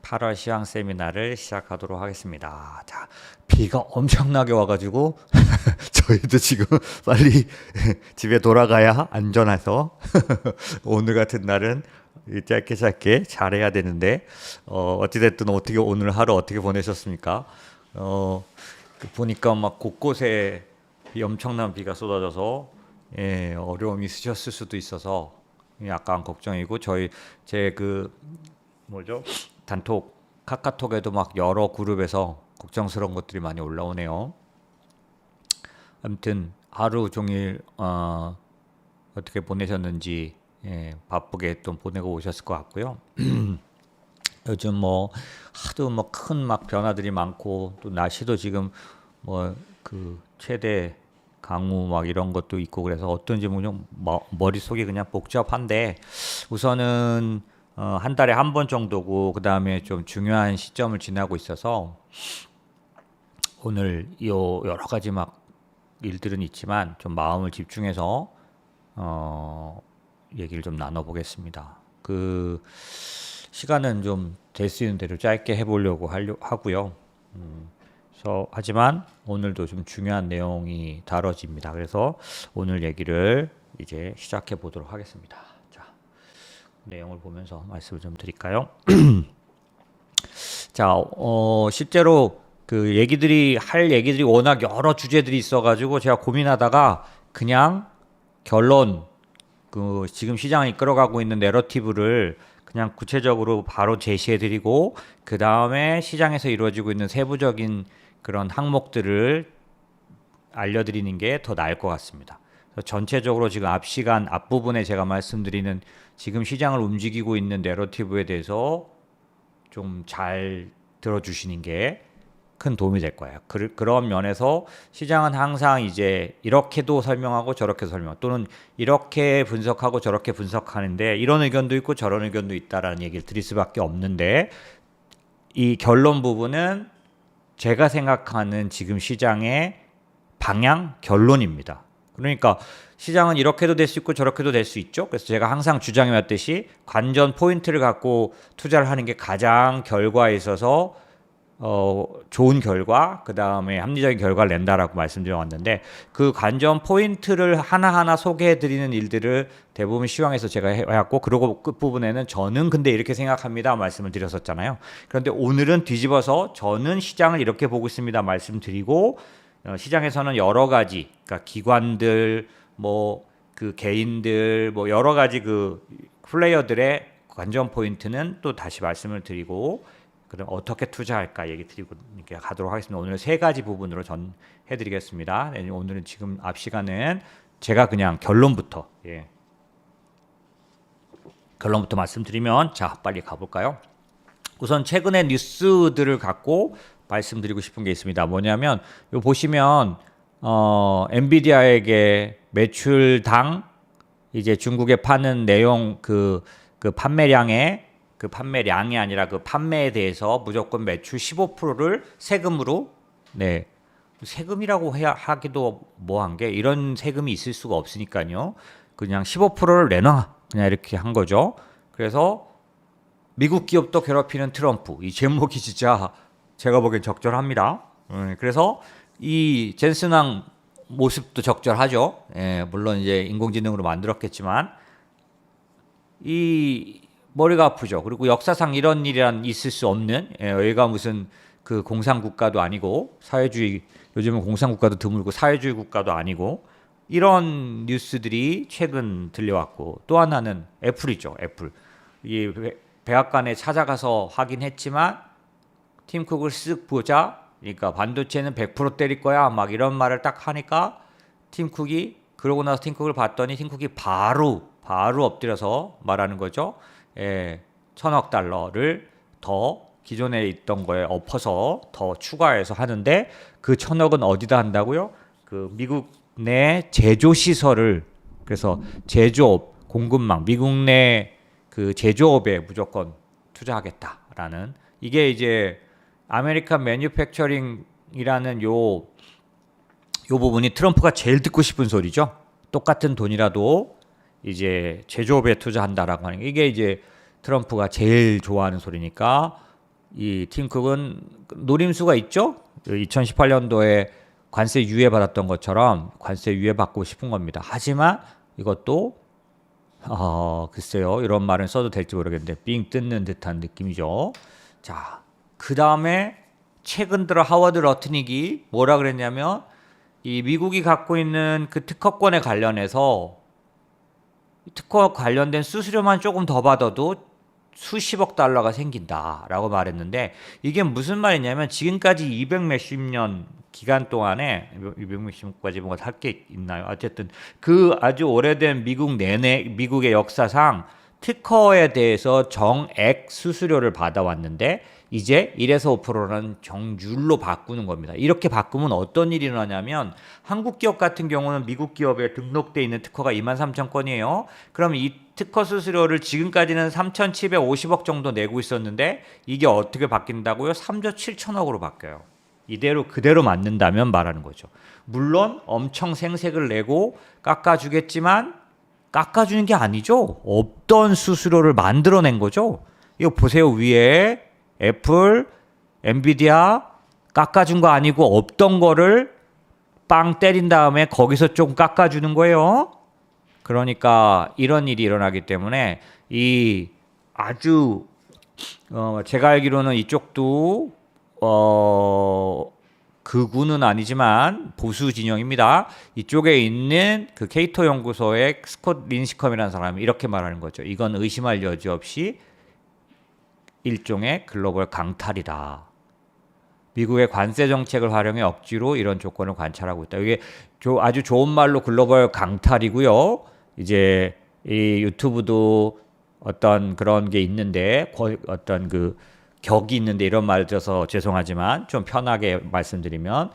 8월 시황 세미나를 시작하도록 하겠습니다. 자, 비가 엄청나게 와가지고 저희도 지금 빨리 집에 돌아가야 안전해서 오늘 같은 날은 짧게 잘해야 되는데 어찌됐든 어떻게 오늘 하루 어떻게 보내셨습니까? 보니까 막 곳곳에 엄청난 비가 쏟아져서 어려움이 있으셨을 수도 있어서 약간 걱정이고 제 단톡 카카톡에도 막 여러 그룹에서 걱정스러운 것들이 많이 올라오네요. 아무튼 하루 종일 어떻게 보내셨는지 바쁘게 좀 보내고 오셨을 것 같고요. 요즘 뭐 하도 뭐 큰 막 변화들이 많고 또 날씨도 지금 뭐 그 최대 강우 막 이런 것도 있고 그래서 어떤지 머릿속이 그냥 복잡한데 우선은 한 달에 한 번 정도고 그 다음에 좀 중요한 시점을 지나고 있어서 오늘 여러 가지 막 일들은 있지만 좀 마음을 집중해서 얘기를 좀 나눠보겠습니다. 그 시간은 좀 될 수 있는 대로 짧게 해보려고 하고요. 하지만 오늘도 좀 중요한 내용이 다뤄집니다. 그래서 오늘 얘기를 이제 시작해 보도록 하겠습니다. 자, 내용을 보면서 말씀을 좀 드릴까요? 자, 실제로 할 얘기들이 워낙 여러 주제들이 있어가지고 제가 고민하다가 그냥 결론, 지금 시장을 이끌어가고 있는 내러티브를 그냥 구체적으로 바로 제시해드리고 그 다음에 시장에서 이루어지고 있는 세부적인 그런 항목들을 알려드리는 게 더 나을 것 같습니다. 전체적으로 지금 앞부분에 제가 말씀드리는 지금 시장을 움직이고 있는 내러티브에 대해서 좀 잘 들어주시는 게 큰 도움이 될 거예요. 그런 면에서 시장은 항상 이제 이렇게도 설명하고 저렇게도 설명하고 또는 이렇게 분석하고 저렇게 분석하는데 이런 의견도 있고 저런 의견도 있다라는 얘기를 드릴 수밖에 없는데 이 결론 부분은 제가 생각하는 지금 시장의 방향 결론입니다. 그러니까 시장은 이렇게도 될 수 있고 저렇게도 될 수 있죠. 그래서 제가 항상 주장해 왔듯이 관전 포인트를 갖고 투자를 하는 게 가장 결과에 있어서 좋은 결과, 그 다음에 합리적인 결과를 낸다라고 말씀드려 왔는데 그 관전 포인트를 하나하나 소개해 드리는 일들을 대부분 시황에서 제가 해왔고 그리고 끝부분에는 저는 근데 이렇게 생각합니다 말씀을 드렸었잖아요. 그런데 오늘은 뒤집어서 저는 시장을 이렇게 보고 있습니다 말씀드리고 시장에서는 여러 가지 그러니까 기관들 개인들 여러 가지 플레이어들의 관전 포인트는 또 다시 말씀을 드리고 그럼 어떻게 투자할까 얘기 드리고 가도록 하겠습니다. 오늘 세 가지 부분으로 해드리겠습니다. 오늘은 지금 앞 시간은 제가 그냥 결론부터 말씀드리면 자 빨리 가볼까요? 우선 최근의 뉴스들을 갖고 말씀드리고 싶은 게 있습니다. 뭐냐면 요 보시면 엔비디아에게 매출당 이제 중국에 파는 내용 그 판매량이 아니라 그 판매에 대해서 무조건 매출 15%를 세금으로 세금이라고 하기도 뭐한 게 이런 세금이 있을 수가 없으니까요. 그냥 15%를 내놔 그냥 이렇게 한 거죠. 그래서 미국 기업도 괴롭히는 트럼프 이 제목이 진짜 제가 보기엔 적절합니다. 그래서 이 젠슨왕 모습도 적절하죠. 물론 이제 인공지능으로 만들었겠지만 이 머리가 아프죠. 그리고 역사상 이런 일이란 있을 수 없는 여기가 무슨 그 공산국가도 아니고 요즘은 공산국가도 드물고 사회주의 국가도 아니고 이런 뉴스들이 최근 들려왔고 또 하나는 애플이죠. 애플 이 백악관에 찾아가서 하긴 했지만 팀 쿡을 쓱 보자 그러니까 반도체는 100% 때릴 거야 막 이런 말을 딱 하니까 그러고 나서 팀 쿡을 봤더니 팀 쿡이 바로 엎드려서 말하는 거죠. 1,000억 달러를 더 기존에 있던 거에 엎어서 더 추가해서 하는데 그 1,000억은 어디다 한다고요? 그 미국 내 제조 시설을 그래서 제조업 공급망 미국 내 그 제조업에 무조건 투자하겠다라는 이게 이제 아메리칸 매뉴팩처링이라는 요 부분이 트럼프가 제일 듣고 싶은 소리죠. 똑같은 돈이라도 이제 제조업에 투자한다라고 하는 게 이게 이제 트럼프가 제일 좋아하는 소리니까 이 팀쿡은 노림수가 있죠. 2018년도에 관세 유예 받았던 것처럼 관세 유예 받고 싶은 겁니다. 하지만 이것도 글쎄요, 이런 말은 써도 될지 모르겠는데 삥 뜯는 듯한 느낌이죠. 자, 그 다음에 최근 들어 하워드 러트닉이 뭐라 그랬냐면 이 미국이 갖고 있는 그 특허권에 관련해서 특허 관련된 수수료만 조금 더 받아도 수십억 달러가 생긴다라고 말했는데, 이게 무슨 말이냐면 지금까지 200 몇십 년 기간 동안에 200 몇십 년까지 뭔가 할 게 있나요? 어쨌든 그 아주 오래된 미국의 역사상 특허에 대해서 정액 수수료를 받아왔는데 이제 1에서 5%라는 정률로 바꾸는 겁니다. 이렇게 바꾸면 어떤 일이 일어나냐면 한국 기업 같은 경우는 미국 기업에 등록돼 있는 특허가 23,000건이에요. 그럼 이 특허 수수료를 지금까지는 3,750억 정도 내고 있었는데 이게 어떻게 바뀐다고요? 3조 7천억으로 바뀌어요. 이대로 그대로 맞는다면 말하는 거죠. 물론 엄청 생색을 내고 깎아주겠지만 깎아주는 게 아니죠. 없던 수수료를 만들어낸 거죠. 이거 보세요. 위에 애플, 엔비디아 깎아준 거 아니고 없던 거를 빵 때린 다음에 거기서 좀 깎아주는 거예요. 그러니까 이런 일이 일어나기 때문에 이 아주 제가 알기로는 이쪽도 극우는 아니지만 보수 진영입니다. 이쪽에 있는 그 케이토 연구소의 스콧 린시컴이라는 사람이 이렇게 말하는 거죠. 이건 의심할 여지 없이 일종의 글로벌 강탈이다. 미국의 관세 정책을 활용해 억지로 이런 조건을 관찰하고 있다. 이게 아주 좋은 말로 글로벌 강탈이고요. 이제 이 유튜브도 어떤 그런 게 있는데 어떤 그 격이 있는데 이런 말 들어서 죄송하지만 좀 편하게 말씀드리면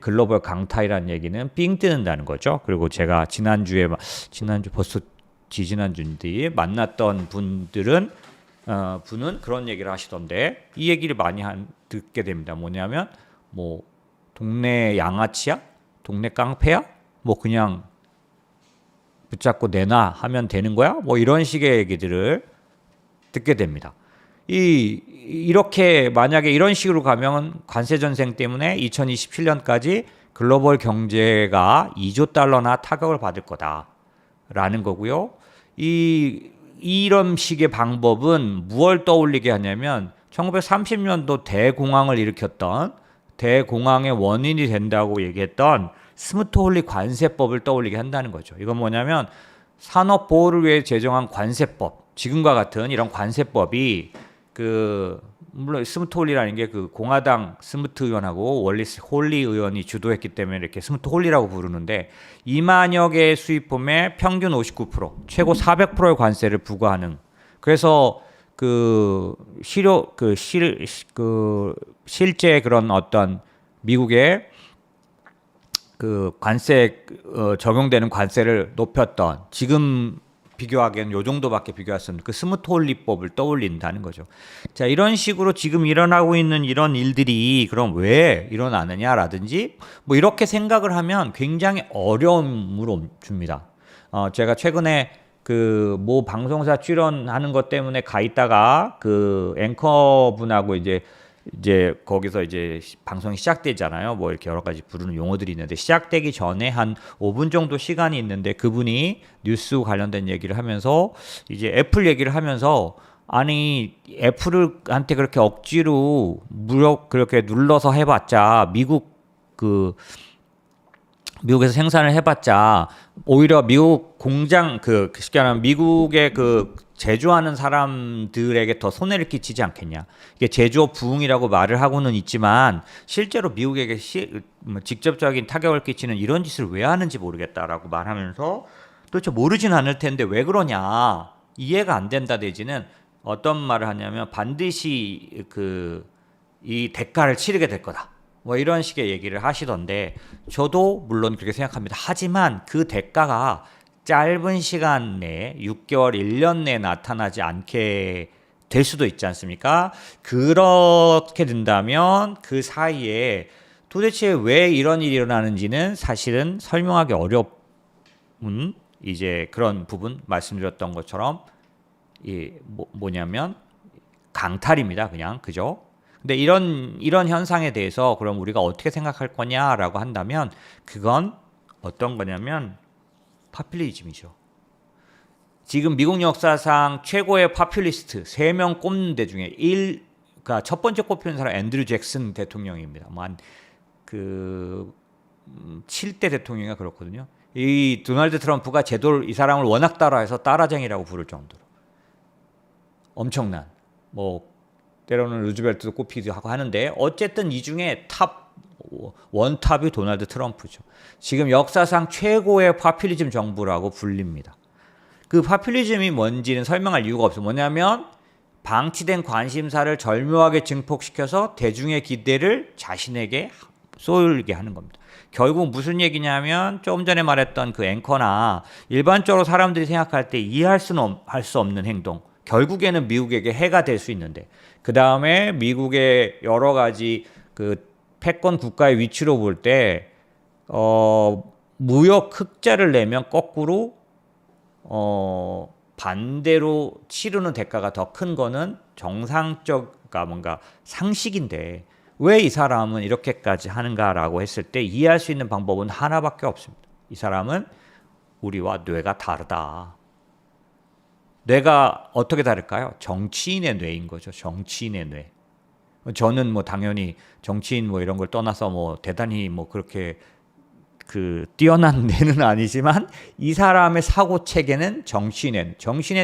글로벌 강탈이라는 얘기는 삥 뜯는다는 거죠. 그리고 제가 지난주 벌써 지지난주인데 만났던 분은 그런 얘기를 하시던데 이 얘기를 많이 듣게 됩니다. 뭐냐면 뭐 동네 양아치야? 동네 깡패야? 뭐 그냥 붙잡고 내놔 하면 되는 거야? 뭐 이런 식의 얘기들을 듣게 됩니다. 이렇게 만약에 이런 식으로 가면 관세 전쟁 때문에 2027년까지 글로벌 경제가 2조 달러나 타격을 받을 거다라는 거고요. 이런 식의 방법은 무엇을 떠올리게 하냐면 1930년도 대공황을 일으켰던 대공황의 원인이 된다고 얘기했던 스무트홀리 관세법을 떠올리게 한다는 거죠. 이건 뭐냐면 산업 보호를 위해 제정한 관세법, 지금과 같은 이런 관세법이 물론 스무트홀리라는 게 그 공화당 스무트 의원하고 월리스 홀리 의원이 주도했기 때문에 이렇게 스무트홀리라고 부르는데 2만여 개의 수입품에 평균 59%, 최고 400%의 관세를 부과하는. 그래서 실제 그런 어떤 미국의 그 관세 적용되는 관세를 높였던, 지금 비교하기에는 요 정도밖에 비교할 수 없는 그 스무트홀리법을 떠올린다는 거죠. 자, 이런 식으로 지금 일어나고 있는 이런 일들이 그럼 왜 일어나느냐라든지 뭐 이렇게 생각을 하면 굉장히 어려움을 줍니다. 제가 최근에 그 모 방송사 출연하는 것 때문에 가 있다가 그 앵커분하고 이제 거기서 이제 방송이 시작되잖아요. 뭐 이렇게 여러 가지 부르는 용어들이 있는데 시작되기 전에 한 5분 정도 시간이 있는데 그분이 뉴스 관련된 얘기를 하면서 이제 애플 얘기를 하면서 아니 애플한테 그렇게 억지로 그렇게 눌러서 해봤자 미국에서 생산을 해봤자 오히려 미국 공장 쉽게 말하면 미국의 제조하는 사람들에게 더 손해를 끼치지 않겠냐. 이게 제조업 부흥이라고 말을 하고는 있지만 실제로 미국에게 직접적인 타격을 끼치는 이런 짓을 왜 하는지 모르겠다라고 말하면서 도대체 모르진 않을 텐데 왜 그러냐 이해가 안 된다 내지는 어떤 말을 하냐면 반드시 이 대가를 치르게 될 거다. 뭐 이런 식의 얘기를 하시던데 저도 물론 그렇게 생각합니다. 하지만 그 대가가 짧은 시간 내에 6개월, 1년 내에 나타나지 않게 될 수도 있지 않습니까? 그렇게 된다면 그 사이에 도대체 왜 이런 일이 일어나는지는 사실은 설명하기 어려운 이제 그런 부분 말씀드렸던 것처럼 뭐냐면 강탈입니다. 그냥 그죠? 근데 이런 현상에 대해서 그럼 우리가 어떻게 생각할 거냐라고 한다면 그건 어떤 거냐면 파퓰리즘이죠. 지금 미국 역사상 최고의 파퓰리스트 3명 꼽는 데 중에 그러니까 첫 번째 꼽히는 사람 앤드류 잭슨 대통령입니다. 그 7대 대통령이가 그렇거든요. 이 도널드 트럼프가 이 사람을 워낙 따라해서 따라쟁이라고 부를 정도로 엄청난 때로는 루즈벨트도 꼽히기도 하고 하는데 어쨌든 이 중에 원탑이 도널드 트럼프죠. 지금 역사상 최고의 파퓰리즘 정부라고 불립니다. 그 파퓰리즘이 뭔지는 설명할 이유가 없어요. 뭐냐면 방치된 관심사를 절묘하게 증폭시켜서 대중의 기대를 자신에게 쏠게 하는 겁니다. 결국 무슨 얘기냐면 조금 전에 말했던 그 앵커나 일반적으로 사람들이 생각할 때 이해할 수 없는 행동, 결국에는 미국에게 해가 될 수 있는데 그 다음에 미국의 여러 가지 그 패권 국가의 위치로 볼 때 무역 흑자를 내면 거꾸로 반대로 치르는 대가가 더 큰 거는 정상적가 뭔가 상식인데 왜 이 사람은 이렇게까지 하는가라고 했을 때 이해할 수 있는 방법은 하나밖에 없습니다. 이 사람은 우리와 뇌가 다르다. 뇌가 어떻게 다를까요? 정치인의 뇌인 거죠. 정치인의 뇌. 저는 당연히 정치인 이런 걸 떠나서 대단히 그렇게 뛰어난 뇌는 아니지만 이 사람의 사고 체계는 정신의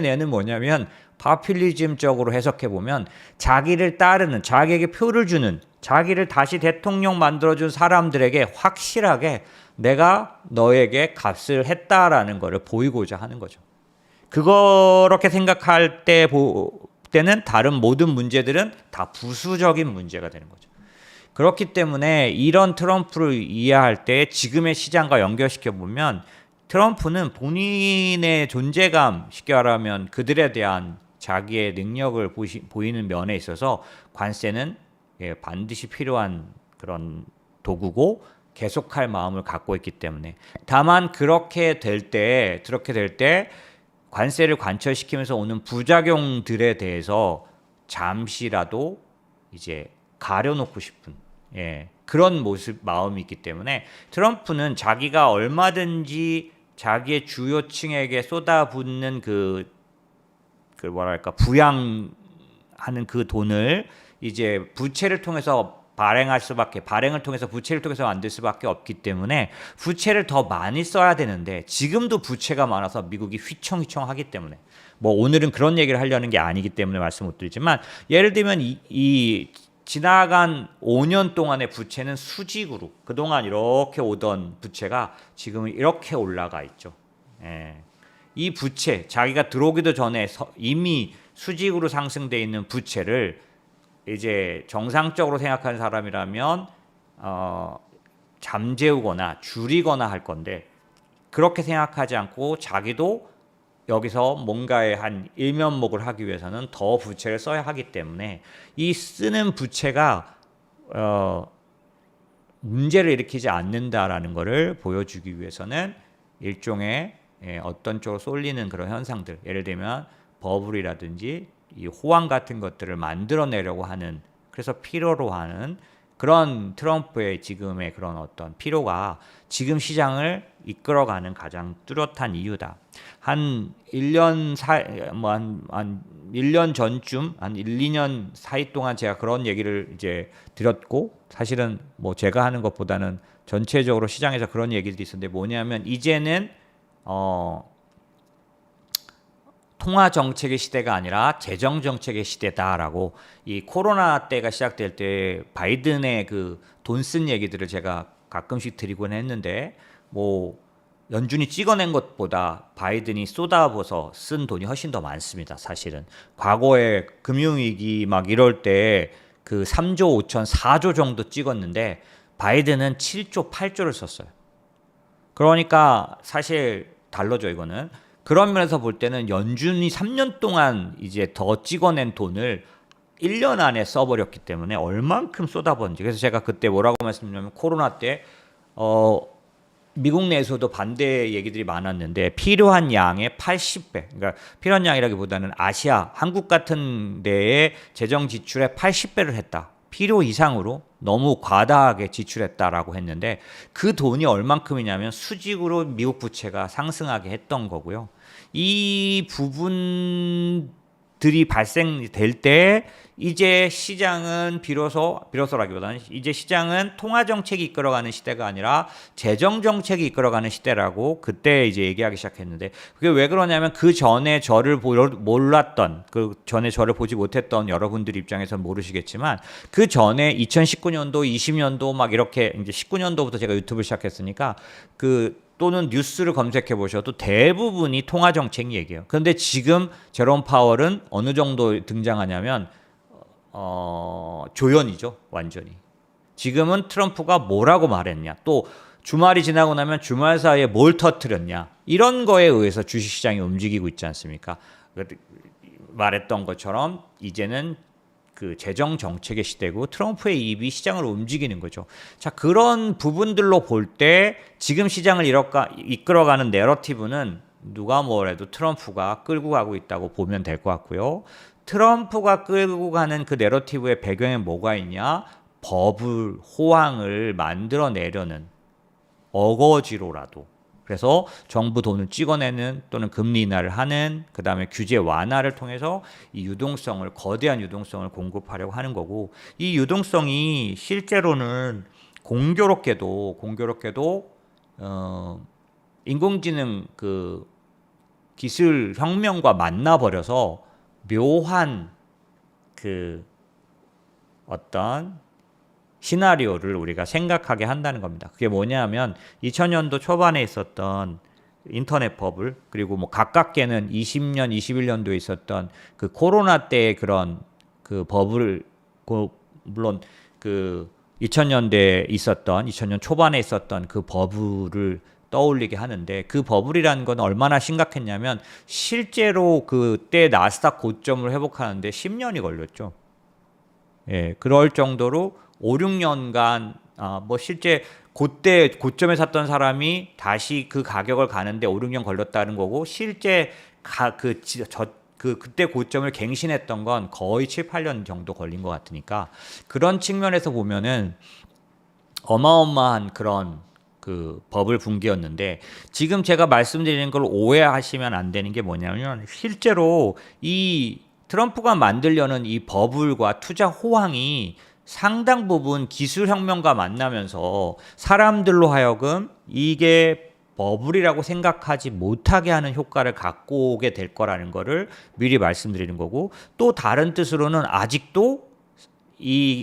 뇌는 뭐냐면 파퓰리즘적으로 해석해 보면 자기를 따르는, 자기에게 표를 주는, 자기를 다시 대통령 만들어준 사람들에게 확실하게 내가 너에게 값을 했다라는 것을 보이고자 하는 거죠. 그렇게 생각할 때는 다른 모든 문제들은 다 부수적인 문제가 되는 거죠. 그렇기 때문에 이런 트럼프를 이해할 때 지금의 시장과 연결시켜 보면 트럼프는 본인의 존재감, 쉽게 말하면 그들에 대한 자기의 능력을 보이는 면에 있어서 관세는 반드시 필요한 그런 도구고 계속할 마음을 갖고 있기 때문에 다만 그렇게 될 때 관세를 관철시키면서 오는 부작용들에 대해서 잠시라도 이제 가려놓고 싶은 그런 마음이 있기 때문에 트럼프는 자기가 얼마든지 자기의 주요층에게 쏟아붓는 부양하는 그 돈을 이제 부채를 통해서 발행을 통해서 부채를 통해서 만들 수밖에 없기 때문에 부채를 더 많이 써야 되는데 지금도 부채가 많아서 미국이 휘청휘청하기 때문에 오늘은 그런 얘기를 하려는 게 아니기 때문에 말씀 못 드리지만 예를 들면 이 지나간 5년 동안의 부채는 수직으로 그동안 이렇게 오던 부채가 지금 이렇게 올라가 있죠. 이 부채 자기가 들어오기도 전에 이미 수직으로 상승돼 있는 부채를 이제 정상적으로 생각하는 사람이라면 잠재우거나 줄이거나 할 건데 그렇게 생각하지 않고 자기도 여기서 뭔가의 한 일면목을 하기 위해서는 더 부채를 써야 하기 때문에 이 쓰는 부채가 문제를 일으키지 않는다라는 것을 보여주기 위해서는 일종의 어떤 쪽으로 쏠리는 그런 현상들, 예를 들면 버블이라든지 이 호황 같은 것들을 만들어내려고 하는, 그래서 필요로 하는 그런 트럼프의 지금의 그런 어떤 필요가 지금 시장을 이끌어가는 가장 뚜렷한 이유다. 한 1년 한 1년 전쯤 한 1, 2년 사이 동안 제가 그런 얘기를 이제 드렸고, 사실은 제가 하는 것보다는 전체적으로 시장에서 그런 얘기들이 있었는데 뭐냐면 이제는 통화 정책의 시대가 아니라 재정 정책의 시대다라고, 이 코로나 때가 시작될 때 바이든의 그 돈 쓴 얘기들을 제가 가끔씩 드리곤 했는데 연준이 찍어낸 것보다 바이든이 쏟아부어서 쓴 돈이 훨씬 더 많습니다. 사실은 과거에 금융위기 이럴 때 그 3조 5천 4조 정도 찍었는데 바이든은 7조 8조를 썼어요. 그러니까 사실 달러죠 이거는. 그런 면에서 볼 때는 연준이 3년 동안 이제 더 찍어낸 돈을 1년 안에 써버렸기 때문에 얼만큼 쏟아부었는지. 그래서 제가 그때 뭐라고 말씀드렸냐면 코로나 때 미국 내에서도 반대 얘기들이 많았는데 필요한 양의 80배, 그러니까 필요한 양이라기보다는 아시아, 한국 같은 데에 재정 지출의 80배를 했다. 필요 이상으로 너무 과다하게 지출했다라고 했는데 그 돈이 얼만큼이냐면 수직으로 미국 부채가 상승하게 했던 거고요. 이 부분들이 발생될 때 이제 시장은 비로소라기보다는 이제 시장은 통화 정책이 이끌어가는 시대가 아니라 재정 정책이 이끌어가는 시대라고 그때 이제 얘기하기 시작했는데 그게 왜 그러냐면 그 전에 저를 몰랐던 그 전에 저를 보지 못했던 여러분들 입장에서는 모르시겠지만 그 전에 2019년도, 20년도 막 이렇게 이제 19년도부터 제가 유튜브 시작했으니까 또는 뉴스를 검색해 보셔도 대부분이 통화 정책 얘기예요. 그런데 지금 제롬 파월은 어느 정도 등장하냐면 조연이죠, 완전히. 지금은 트럼프가 뭐라고 말했냐, 또 주말이 지나고 나면 주말 사이에 뭘 터뜨렸냐, 이런 거에 의해서 주식시장이 움직이고 있지 않습니까? 말했던 것처럼 이제는 그 재정 정책의 시대고 트럼프의 입이 시장을 움직이는 거죠. 자, 그런 부분들로 볼 때 지금 시장을 이끌어가는 내러티브는 누가 뭐래도 트럼프가 끌고 가고 있다고 보면 될 것 같고요. 트럼프가 끌고 가는 그 내러티브의 배경에 뭐가 있냐? 호황을 만들어내려는 어거지로라도 그래서 정부 돈을 찍어내는 또는 금리 인하를 하는 그 다음에 규제 완화를 통해서 이 유동성을 거대한 유동성을 공급하려고 하는 거고 이 유동성이 실제로는 공교롭게도 인공지능 그 기술 혁명과 만나버려서 묘한 그 어떤 시나리오를 우리가 생각하게 한다는 겁니다. 그게 뭐냐면 2000년도 초반에 있었던 인터넷 버블 그리고 뭐 가깝게는 20년, 21년도에 있었던 그 코로나 때의 그런 그 버블 물론 그 2000년대에 있었던 2000년 초반에 있었던 그 버블을 떠올리게 하는데 그 버블이라는 건 얼마나 심각했냐면 실제로 그때 나스닥 고점을 회복하는데 10년이 걸렸죠. 예, 그럴 정도로 5, 6년간 뭐 실제 그때 고점에 샀던 사람이 다시 그 가격을 가는데 5, 6년 걸렸다는 거고 실제 그때 고점을 갱신했던 건 거의 7, 8년 정도 걸린 것 같으니까 그런 측면에서 보면은 어마어마한 그런 그 버블 붕괴였는데 지금 제가 말씀드리는 걸 오해하시면 안 되는 게 뭐냐면 실제로 이 트럼프가 만들려는 이 버블과 투자 호황이 상당 부분 기술혁명과 만나면서 사람들로 하여금 이게 버블이라고 생각하지 못하게 하는 효과를 갖고 오게 될 거라는 거를 미리 말씀드리는 거고 또 다른 뜻으로는 아직도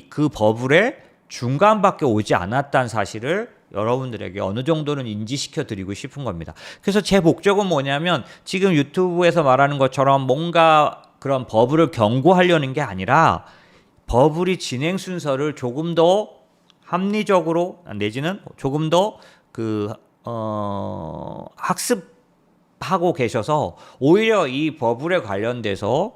그 버블의 중간밖에 오지 않았다는 사실을 여러분들에게 어느 정도는 인지시켜 드리고 싶은 겁니다. 그래서 제 목적은 뭐냐면 지금 유튜브에서 말하는 것처럼 뭔가 그런 버블을 경고하려는 게 아니라 버블이 진행 순서를 조금 더 합리적으로 내지는 조금 더 학습하고 계셔서 오히려 이 버블에 관련돼서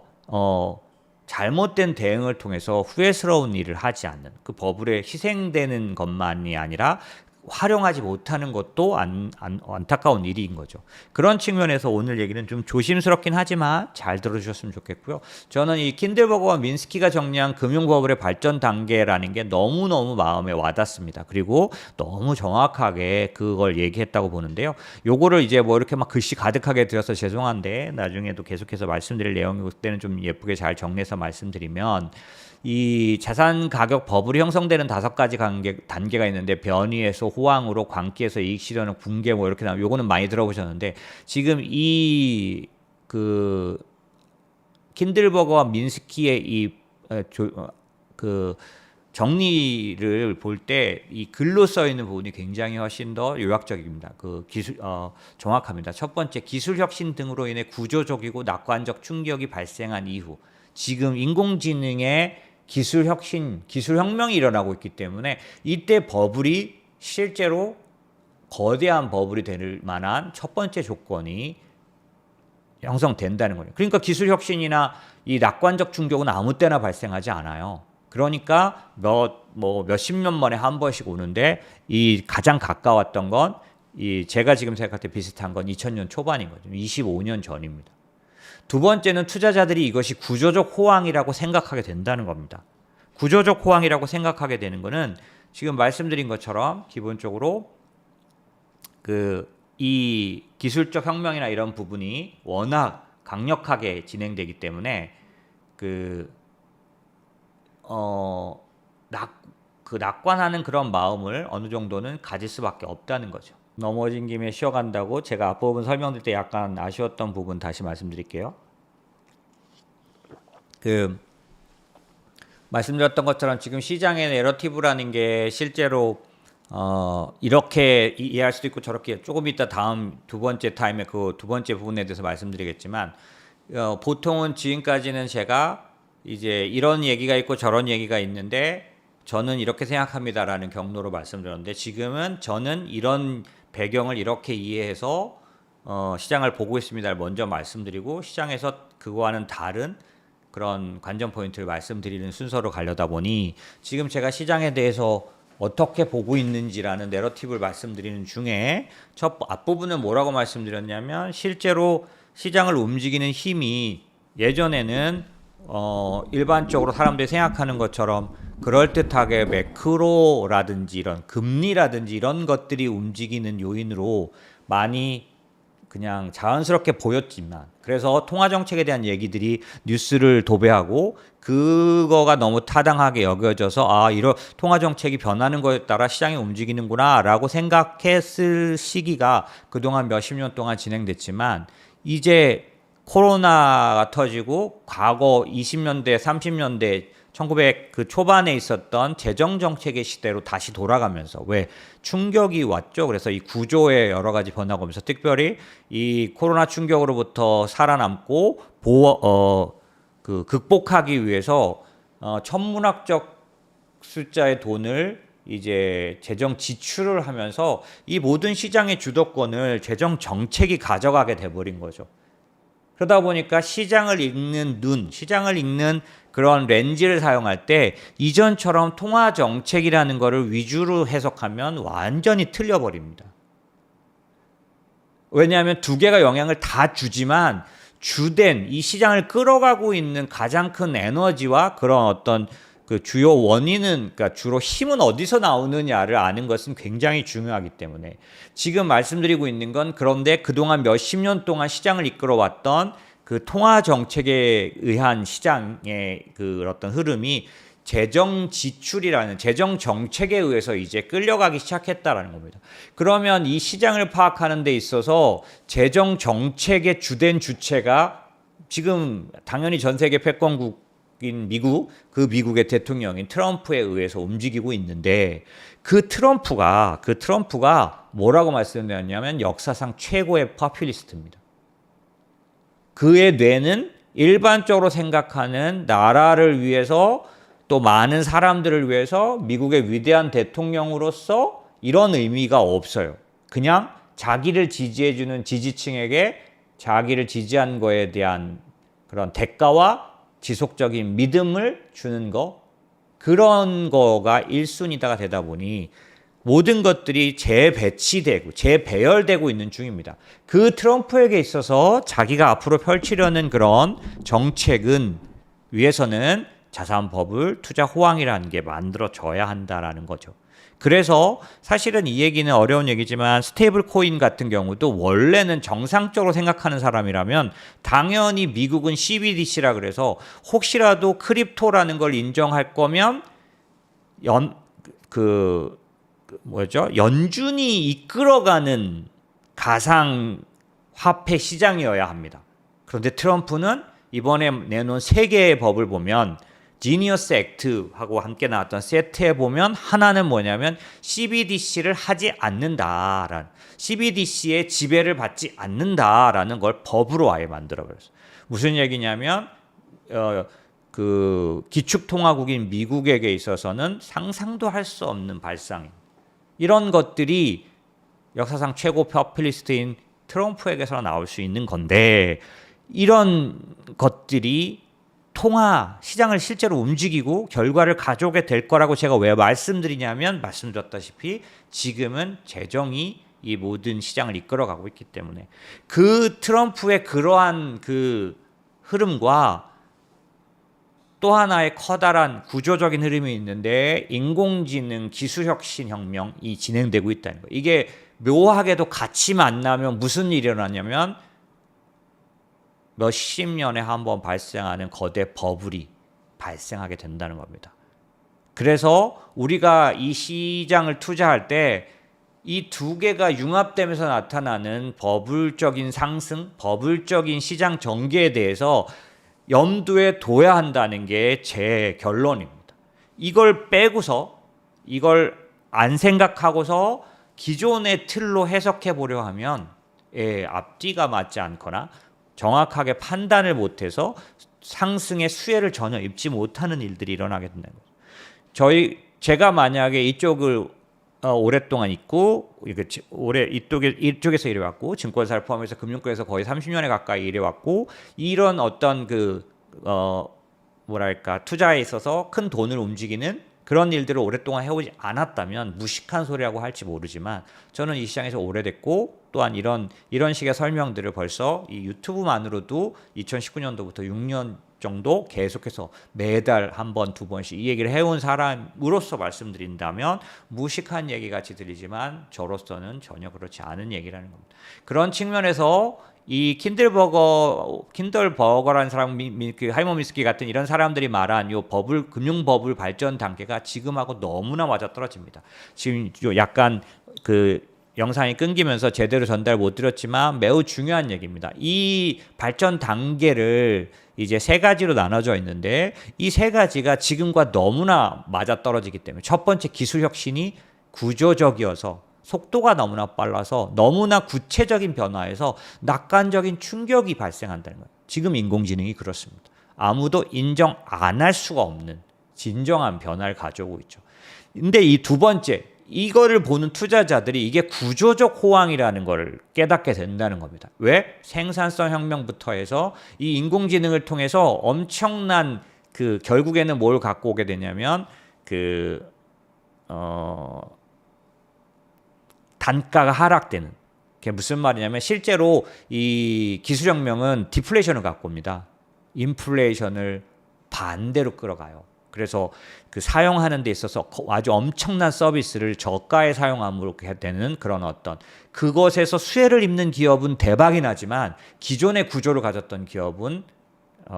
잘못된 대응을 통해서 후회스러운 일을 하지 않는 그 버블에 희생되는 것만이 아니라 활용하지 못하는 것도 안타까운 일인 거죠. 그런 측면에서 오늘 얘기는 좀 조심스럽긴 하지만 잘 들어주셨으면 좋겠고요. 저는 이 킨들버거와 민스키가 정리한 금융버블의 발전 단계라는 게 너무너무 마음에 와닿습니다. 그리고 너무 정확하게 그걸 얘기했다고 보는데요. 요거를 이제 뭐 이렇게 막 글씨 가득하게 드려서 죄송한데 나중에도 계속해서 말씀드릴 내용이 그때는 좀 예쁘게 잘 정리해서 말씀드리면 이 자산 가격 버블이 형성되는 5가지 단계가 있는데 변이에서 호황으로 광기에서 이익 실현으로 붕괴 뭐 이렇게 나오면 요거는 많이 들어보셨는데 지금 이 킨들버거와 민스키의 정리를 볼 때 이 글로 써 있는 부분이 굉장히 훨씬 더 요약적입니다. 정확합니다. 첫 번째, 기술 혁신 등으로 인해 구조적이고 낙관적 충격이 발생한 이후 지금 인공지능의 기술 혁명이 일어나고 있기 때문에 이때 버블이 실제로 거대한 버블이 될 만한 첫 번째 조건이 형성된다는 거예요. 그러니까 기술 혁신이나 이 낙관적 충격은 아무 때나 발생하지 않아요. 그러니까 몇십 년 만에 한 번씩 오는데 이 가장 가까웠던 건 제가 지금 생각할 때 비슷한 건 2000년 초반인 거죠. 25년 전입니다. 두 번째는 투자자들이 이것이 구조적 호황이라고 생각하게 된다는 겁니다. 구조적 호황이라고 생각하게 되는 거는 지금 말씀드린 것처럼 기본적으로 이 기술적 혁명이나 이런 부분이 워낙 강력하게 진행되기 때문에 낙관하는 그런 마음을 어느 정도는 가질 수밖에 없다는 거죠. 넘어진 김에 쉬어간다고 제가 앞부분 설명드릴 때 약간 아쉬웠던 부분 다시 말씀드릴게요. 말씀드렸던 것처럼 지금 시장의 내러티브라는 게 실제로 이렇게 이해할 수도 있고 저렇게 조금 이따 다음 두 번째 타임에 그 두 번째 부분에 대해서 말씀드리겠지만 보통은 지금까지는 제가 이제 이런 얘기가 있고 저런 얘기가 있는데 저는 이렇게 생각합니다라는 경로로 말씀드렸는데 지금은 저는 이런 배경을 이렇게 이해해서 시장을 보고 있습니다를 먼저 말씀드리고 시장에서 그거와는 다른 그런 관전 포인트를 말씀드리는 순서로 가려다 보니 지금 제가 시장에 대해서 어떻게 보고 있는지라는 내러티브를 말씀드리는 중에 첫 앞부분은 뭐라고 말씀드렸냐면 실제로 시장을 움직이는 힘이 예전에는 일반적으로 사람들이 생각하는 것처럼 그럴듯하게 매크로라든지 이런 금리라든지 이런 것들이 움직이는 요인으로 많이 그냥 자연스럽게 보였지만 그래서 통화정책에 대한 얘기들이 뉴스를 도배하고 그거가 너무 타당하게 여겨져서 이런 통화정책이 변하는 거에 따라 시장이 움직이는구나 라고 생각했을 시기가 그동안 몇십 년 동안 진행됐지만 이제 코로나가 터지고 과거 20년대 30년대 1900 그 초반에 있었던 재정 정책의 시대로 다시 돌아가면서 왜 충격이 왔죠. 그래서 이 구조의 여러 가지 변화가 오면서 특별히 이 코로나 충격으로부터 살아남고 극복하기 위해서 천문학적 숫자의 돈을 이제 재정 지출을 하면서 이 모든 시장의 주도권을 재정 정책이 가져가게 돼버린 거죠. 그러다 보니까 시장을 읽는 눈, 시장을 읽는 그런 렌즈를 사용할 때 이전처럼 통화 정책이라는 거를 위주로 해석하면 완전히 틀려버립니다. 왜냐하면 두 개가 영향을 다 주지만 주된 이 시장을 끌어가고 있는 가장 큰 에너지와 그런 어떤 그 주요 원인은 그러니까 주로 힘은 어디서 나오느냐를 아는 것은 굉장히 중요하기 때문에 지금 말씀드리고 있는 건 그런데 그동안 몇십 년 동안 시장을 이끌어왔던 그 통화 정책에 의한 시장의 그 어떤 흐름이 재정 지출이라는 재정 정책에 의해서 이제 끌려가기 시작했다라는 겁니다. 그러면 이 시장을 파악하는 데 있어서 재정 정책의 주된 주체가 지금 당연히 전 세계 패권국인 미국, 그 미국의 대통령인 트럼프에 의해서 움직이고 있는데 그 트럼프가 뭐라고 말씀드렸냐면 역사상 최고의 포퓰리스트입니다. 그의 뇌는 일반적으로 생각하는 나라를 위해서 또 많은 사람들을 위해서 미국의 위대한 대통령으로서 이런 의미가 없어요. 그냥 자기를 지지해주는 지지층에게 자기를 지지한 거에 대한 그런 대가와 지속적인 믿음을 주는 거, 그런 거가 1순위가 되다 보니 모든 것들이 재배치되고 재배열되고 있는 중입니다. 그 트럼프에게 있어서 자기가 앞으로 펼치려는 그런 정책은 위해서는 자산버블, 투자 호황이라는 게 만들어져야 한다라는 거죠. 그래서 사실은 이 얘기는 어려운 얘기지만 스테이블 코인 같은 경우도 원래는 정상적으로 생각하는 사람이라면 당연히 미국은 CBDC라 그래서 혹시라도 크립토라는 걸 인정할 거면 연준이 이끌어가는 가상화폐 시장이어야 합니다. 그런데 트럼프는 이번에 내놓은 세 개의 법을 보면 지니어스 액트하고 함께 나왔던 세트에 보면 하나는 뭐냐면 CBDC를 하지 않는다라는, CBDC의 지배를 받지 않는다라는 걸 법으로 아예 만들어버렸어요. 무슨 얘기냐면 그 기축통화국인 미국에게 있어서는 상상도 할 수 없는 발상입니다. 이런 것들이 역사상 최고 포퓰리스트인 트럼프에게서 나올 수 있는 건데 이런 것들이 통화 시장을 실제로 움직이고 결과를 가져오게 될 거라고 제가 왜 말씀드리냐면 말씀드렸다시피 지금은 재정이 이 모든 시장을 이끌어가고 있기 때문에 그 트럼프의 그러한 그 흐름과 또 하나의 커다란 구조적인 흐름이 있는데 인공지능 기술혁신 혁명이 진행되고 있다는 거예요. 이게 묘하게도 같이 만나면 무슨 일이 일어나냐면 몇십 년에 한 번 발생하는 거대 버블이 발생하게 된다는 겁니다. 그래서 우리가 이 시장을 투자할 때 이 두 개가 융합되면서 나타나는 버블적인 상승, 버블적인 시장 전개에 대해서 염두에 둬야 한다는 게 제 결론입니다. 이걸 빼고서 이걸 안 생각하고서 기존의 틀로 해석해 보려 하면 앞뒤가 맞지 않거나 정확하게 판단을 못해서 상승의 수혜를 전혀 입지 못하는 일들이 일어나게 된다는 거죠. 제가 만약에 이쪽을 오랫동안 있고 올해 이쪽에서 일해왔고 증권사를 포함해서 금융권에서 거의 30년에 가까이 일해왔고 이런 어떤 뭐랄까 투자에 있어서 큰 돈을 움직이는 그런 일들을 오랫동안 해오지 않았다면 무식한 소리라고 할지 모르지만 저는 이 시장에서 오래됐고 또한 이런 식의 설명들을 벌써 이 유튜브만으로도 2019년도부터 6년 정도 계속해서 매달 한 번, 두 번씩 이 얘기를 해온 사람으로서 말씀드린다면 무식한 얘기 같이 들리지만 저로서는 전혀 그렇지 않은 얘기라는 겁니다. 그런 측면에서 이 킨들버거라는 사람, 하이먼 미스키 같은 이런 사람들이 말한 요 금융 버블 발전 단계가 지금하고 너무나 맞아떨어집니다. 지금 약간 영상이 끊기면서 제대로 전달 못 드렸지만 매우 중요한 얘기입니다. 이 발전 단계를 이제 세 가지로 나눠져 있는데 이 세 가지가 지금과 너무나 맞아떨어지기 때문에 첫 번째 기술 혁신이 구조적이어서 속도가 너무나 빨라서 너무나 구체적인 변화에서 낙관적인 충격이 발생한다는 거예요. 지금 인공지능이 그렇습니다. 아무도 인정 안 할 수가 없는 진정한 변화를 가져오고 있죠. 근데 이 두 번째 이거를 보는 투자자들이 이게 구조적 호황이라는 걸 깨닫게 된다는 겁니다. 왜? 생산성 혁명부터 해서 이 인공지능을 통해서 엄청난 결국에는 뭘 갖고 오게 되냐면 단가가 하락되는. 그게 무슨 말이냐면 실제로 이 기술혁명은 디플레이션을 갖고 옵니다. 인플레이션을 반대로 끌어가요. 그래서 사용하는 데 있어서 아주 엄청난 서비스를 저가에 사용함으로 되는 그런 그것에서 수혜를 입는 기업은 대박이 나지만 기존의 구조를 가졌던 기업은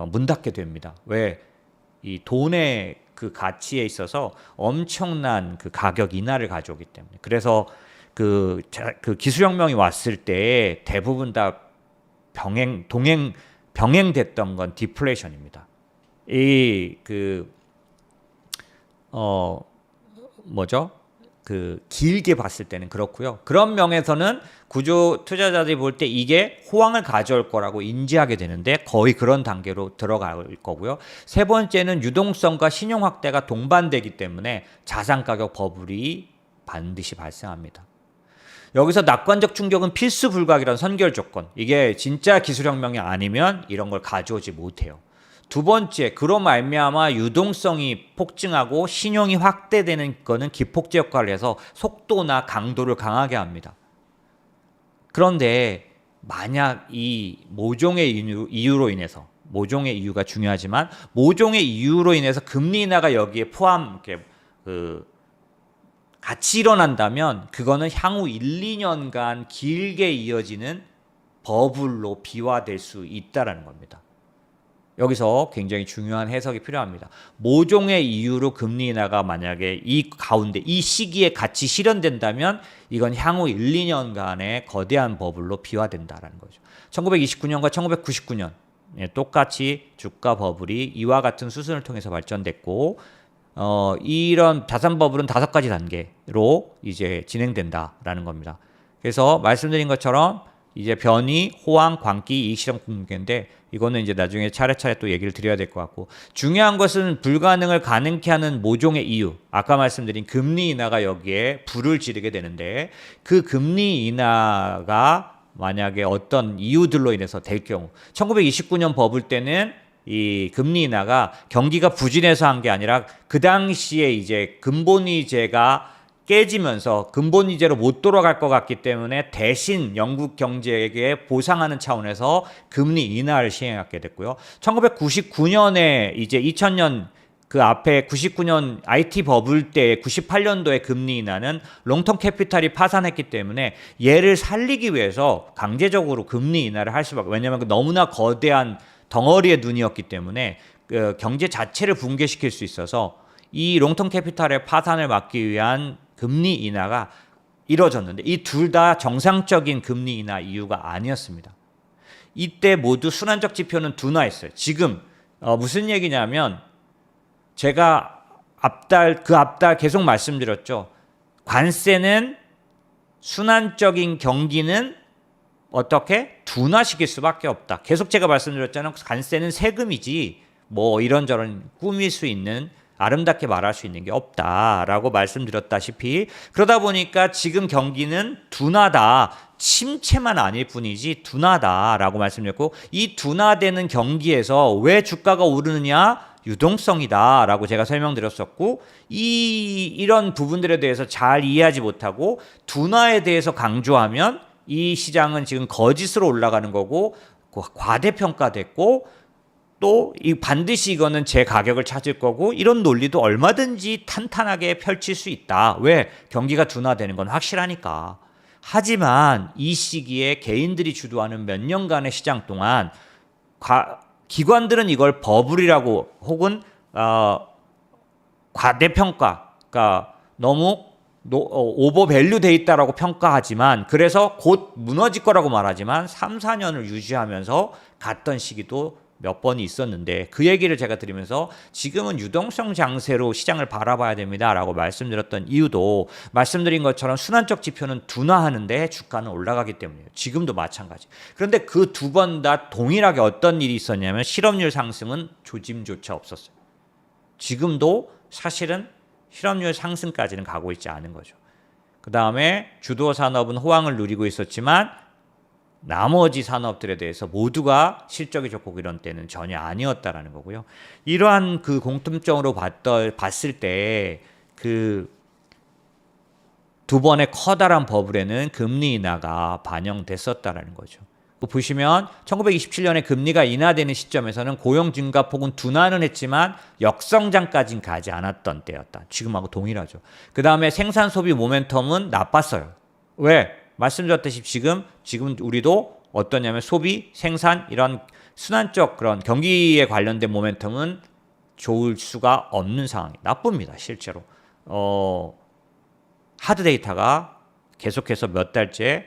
문 닫게 됩니다. 왜? 이 돈의 가치에 있어서 엄청난 가격 인하를 가져오기 때문에. 그래서 기술혁명이 왔을 때 대부분 다 병행됐던 건 디플레이션입니다. 길게 봤을 때는 그렇고요. 그런 면에서는 구조 투자자들이 볼 때 이게 호황을 가져올 거라고 인지하게 되는데 거의 그런 단계로 들어갈 거고요. 세 번째는 유동성과 신용 확대가 동반되기 때문에 자산 가격 버블이 반드시 발생합니다. 여기서 낙관적 충격은 필수 불가이라는 선결 조건. 이게 진짜 기술혁명이 아니면 이런 걸 가져오지 못해요. 두 번째, 그로 말미암아 유동성이 폭증하고 신용이 확대되는 거는 기폭제 역할을 해서 속도나 강도를 강하게 합니다. 그런데 만약 이 모종의 이유로 인해서 모종의 이유가 중요하지만 모종의 이유로 인해서 금리 인하가 여기에 같이 일어난다면 그거는 향후 1, 2년간 길게 이어지는 버블로 비화될 수 있다는 겁니다. 여기서 굉장히 중요한 해석이 필요합니다. 모종의 이유로 금리 인하가 만약에 이 가운데 이 시기에 같이 실현된다면 이건 향후 1, 2년간의 거대한 버블로 비화된다는 거죠. 1929년과 1999년 똑같이 주가 버블이 이와 같은 수순을 통해서 발전됐고 이런 자산 버블은 5가지 단계로 이제 진행된다라는 겁니다. 그래서 말씀드린 것처럼 이제 변이, 호황, 광기, 이익실현 공개인데 이거는 이제 나중에 차례차례 또 얘기를 드려야 될 것 같고 중요한 것은 불가능을 가능케 하는 모종의 이유. 아까 말씀드린 금리 인하가 여기에 불을 지르게 되는데 그 금리 인하가 만약에 어떤 이유들로 인해서 될 경우 1929년 버블 때는 이 금리 인하가 경기가 부진해서 한 게 아니라 그 당시에 이제 근본위제가 깨지면서 근본 이자로 못 돌아갈 것 같기 때문에 대신 영국 경제에게 보상하는 차원에서 금리 인하를 시행하게 됐고요. 1999년에 이제 2000년 그 앞에 99년 IT 버블 때 98년도에 금리 인하는 롱텀 캐피탈이 파산했기 때문에 얘를 살리기 위해서 강제적으로 금리 인하를 할 수밖에. 왜냐하면 너무나 거대한 덩어리의 눈이었기 때문에 그 경제 자체를 붕괴시킬 수 있어서 이 롱텀 캐피탈의 파산을 막기 위한 금리 인하가 이뤄졌는데 이 둘 다 정상적인 금리 인하 이유가 아니었습니다. 이때 모두 순환적 지표는 둔화했어요. 지금 무슨 얘기냐면 제가 앞달 계속 말씀드렸죠. 관세는 순환적인 경기는 어떻게 둔화시킬 수밖에 없다. 계속 제가 말씀드렸잖아요. 관세는 세금이지 뭐 이런저런 꾸밀 수 있는 아름답게 말할 수 있는 게 없다라고 말씀드렸다시피 그러다 보니까 지금 경기는 둔하다. 침체만 아닐 뿐이지 둔하다라고 말씀드렸고 이 둔화되는 경기에서 왜 주가가 오르느냐? 유동성이다라고 제가 설명드렸었고 이런 부분들에 대해서 잘 이해하지 못하고 둔화에 대해서 강조하면 이 시장은 지금 거짓으로 올라가는 거고 과대평가됐고 또 이 반드시 이거는 제 가격을 찾을 거고 이런 논리도 얼마든지 탄탄하게 펼칠 수 있다. 왜? 경기가 둔화되는 건 확실하니까. 하지만 이 시기에 개인들이 주도하는 몇 년간의 시장 동안 기관들은 이걸 버블이라고 혹은 과대평가, 그러니까 너무 오버밸류 돼 있다라고 평가하지만 그래서 곧 무너질 거라고 말하지만 3, 4년을 유지하면서 갔던 시기도 몇 번이 있었는데 그 얘기를 제가 드리면서 지금은 유동성 장세로 시장을 바라봐야 됩니다라고 말씀드렸던 이유도 말씀드린 것처럼 순환적 지표는 둔화하는데 주가는 올라가기 때문이에요. 지금도 마찬가지. 그런데 그 두 번 다 동일하게 어떤 일이 있었냐면 실업률 상승은 조짐조차 없었어요. 지금도 사실은 실업률 상승까지는 가고 있지 않은 거죠. 그 다음에 주도 산업은 호황을 누리고 있었지만 나머지 산업들에 대해서 모두가 실적이 좋고 이런 때는 전혀 아니었다라는 거고요. 이러한 그 공통점으로 봤을 때 그 두 번의 커다란 버블에는 금리 인하가 반영됐었다라는 거죠. 보시면 1927년에 금리가 인하되는 시점에서는 고용 증가폭은 둔화는 했지만 역성장까지는 가지 않았던 때였다. 지금하고 동일하죠. 그 다음에 생산 소비 모멘텀은 나빴어요. 왜? 말씀드렸듯이 지금 우리도 어떠냐면 소비, 생산 이런 순환적 그런 경기에 관련된 모멘텀은 좋을 수가 없는 상황이 나쁩니다. 실제로 하드 데이터가 계속해서 몇 달째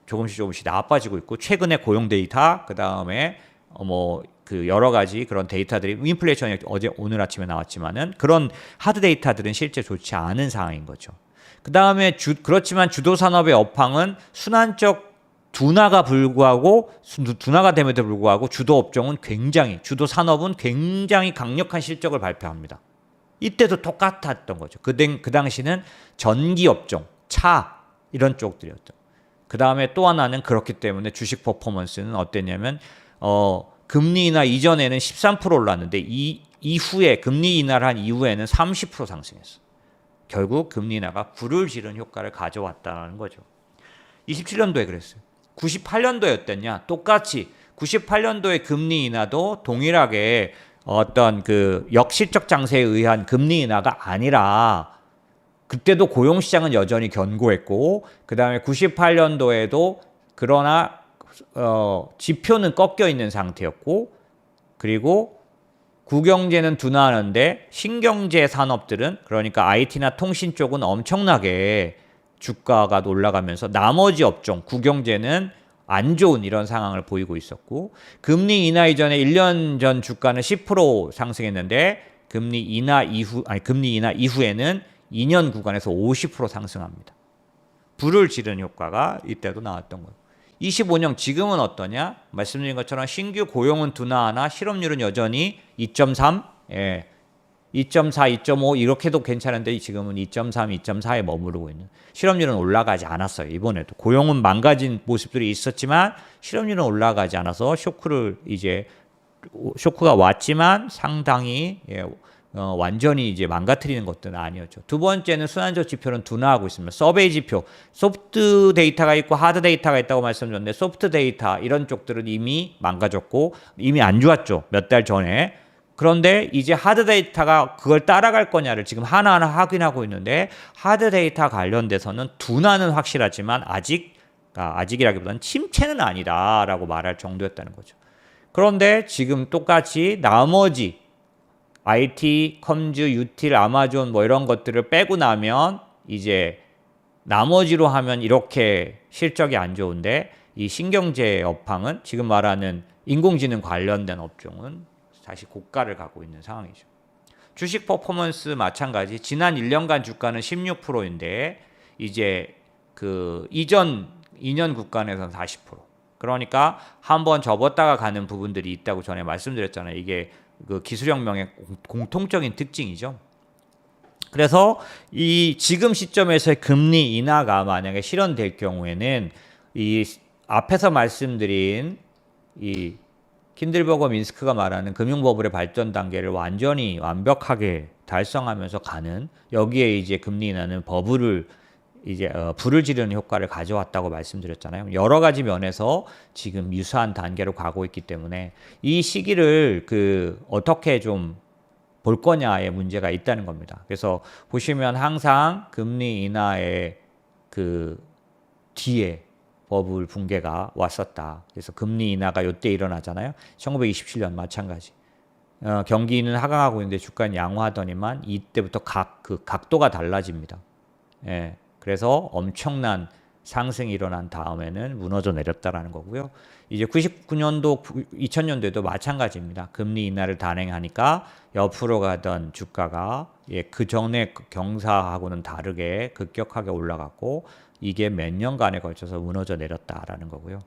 조금씩 나빠지고 있고 최근에 고용 데이터 그 다음에 그 여러 가지 그런 데이터들이 인플레이션이 오늘 아침에 나왔지만은 그런 하드 데이터들은 실제 좋지 않은 상황인 거죠. 그 다음에 그렇지만 주도 산업의 업황은 순환적 둔화가 됨에도 불구하고 주도 업종은 주도 산업은 굉장히 강력한 실적을 발표합니다. 이때도 똑같았던 거죠. 그 당시는 전기 업종, 차 이런 쪽들이었죠. 그 다음에 또 하나는 그렇기 때문에 주식 퍼포먼스는 어땠냐면 금리 인하 이전에는 13% 올랐는데 이후에 금리 인하를 한 이후에는 30% 상승했어. 결국 금리 인하가 불을 지른 효과를 가져왔다는 거죠. 27년도에 그랬어요. 98년도에 어땠냐? 똑같이 98년도의 금리 인하도 동일하게 어떤 그 역실적 장세에 의한 금리 인하가 아니라 그때도 고용시장은 여전히 견고했고 그 다음에 98년도에도 그러나 지표는 꺾여 있는 상태였고 그리고 구경제는 둔화하는데 신경제 산업들은 그러니까 IT나 통신 쪽은 엄청나게 주가가 올라가면서 나머지 업종 구경제는 안 좋은 이런 상황을 보이고 있었고 금리 인하 이전에 1년 전 주가는 10% 상승했는데 금리 인하 이후에는 2년 구간에서 50% 상승합니다. 불을 지른 효과가 이때도 나왔던 거예요. 25년 지금은 어떠냐? 말씀드린 것처럼 신규 고용은 둔화하나 실업률은 여전히 2.3, 2.4, 2.5 이렇게도 괜찮은데 지금은 2.3, 2.4에 머무르고 있는 실업률은 올라가지 않았어요. 이번에도 고용은 망가진 모습들이 있었지만 실업률은 올라가지 않아서 쇼크가 왔지만 상당히 완전히 이제 망가뜨리는 것들은 아니었죠. 두 번째는 순환적 지표는 둔화하고 있습니다. 서베이 지표, 소프트 데이터가 있고 하드 데이터가 있다고 말씀드렸는데 소프트 데이터 이런 쪽들은 이미 망가졌고 이미 안 좋았죠. 몇 달 전에. 그런데 이제 하드 데이터가 그걸 따라갈 거냐를 지금 하나하나 확인하고 있는데 하드 데이터 관련돼서는 둔화는 확실하지만 아직이라기보다는 침체는 아니다라고 말할 정도였다는 거죠. 그런데 지금 똑같이 나머지 IT, 컴즈, 유틸, 아마존 뭐 이런 것들을 빼고 나면 이제 나머지로 하면 이렇게 실적이 안 좋은데 이 신경제 업황은 지금 말하는 인공지능 관련된 업종은 다시 고가를 가고 있는 상황이죠. 주식 퍼포먼스 마찬가지. 지난 1년간 주가는 16%인데 이제 그 이전 2년 구간에서는 40%. 그러니까 한번 접었다가 가는 부분들이 있다고 전에 말씀드렸잖아요. 이게 그 기술혁명의 공통적인 특징이죠. 그래서 이 지금 시점에서의 금리 인하가 만약에 실현될 경우에는 이 앞에서 말씀드린 이 킨들버거 민스크가 말하는 금융버블의 발전 단계를 완전히 완벽하게 달성하면서 가는 여기에 이제 금리 인하는 버블을 이제 불을 지르는 효과를 가져왔다고 말씀드렸잖아요. 여러 가지 면에서 지금 유사한 단계로 가고 있기 때문에 이 시기를 어떻게 좀 볼 거냐의 문제가 있다는 겁니다. 그래서 보시면 항상 금리 인하의 뒤에 버블 붕괴가 왔었다. 그래서 금리 인하가 요때 일어나잖아요. 1927년 마찬가지. 경기는 하강하고 있는데 주가는 양호하더니만 이때부터 각도가 달라집니다. 예. 그래서 엄청난 상승이 일어난 다음에는 무너져 내렸다라는 거고요. 이제 99년도, 2000년도에도 마찬가지입니다. 금리 인하를 단행하니까 옆으로 가던 주가가 그 전에 경사하고는 다르게 급격하게 올라갔고 이게 몇 년간에 걸쳐서 무너져 내렸다라는 거고요.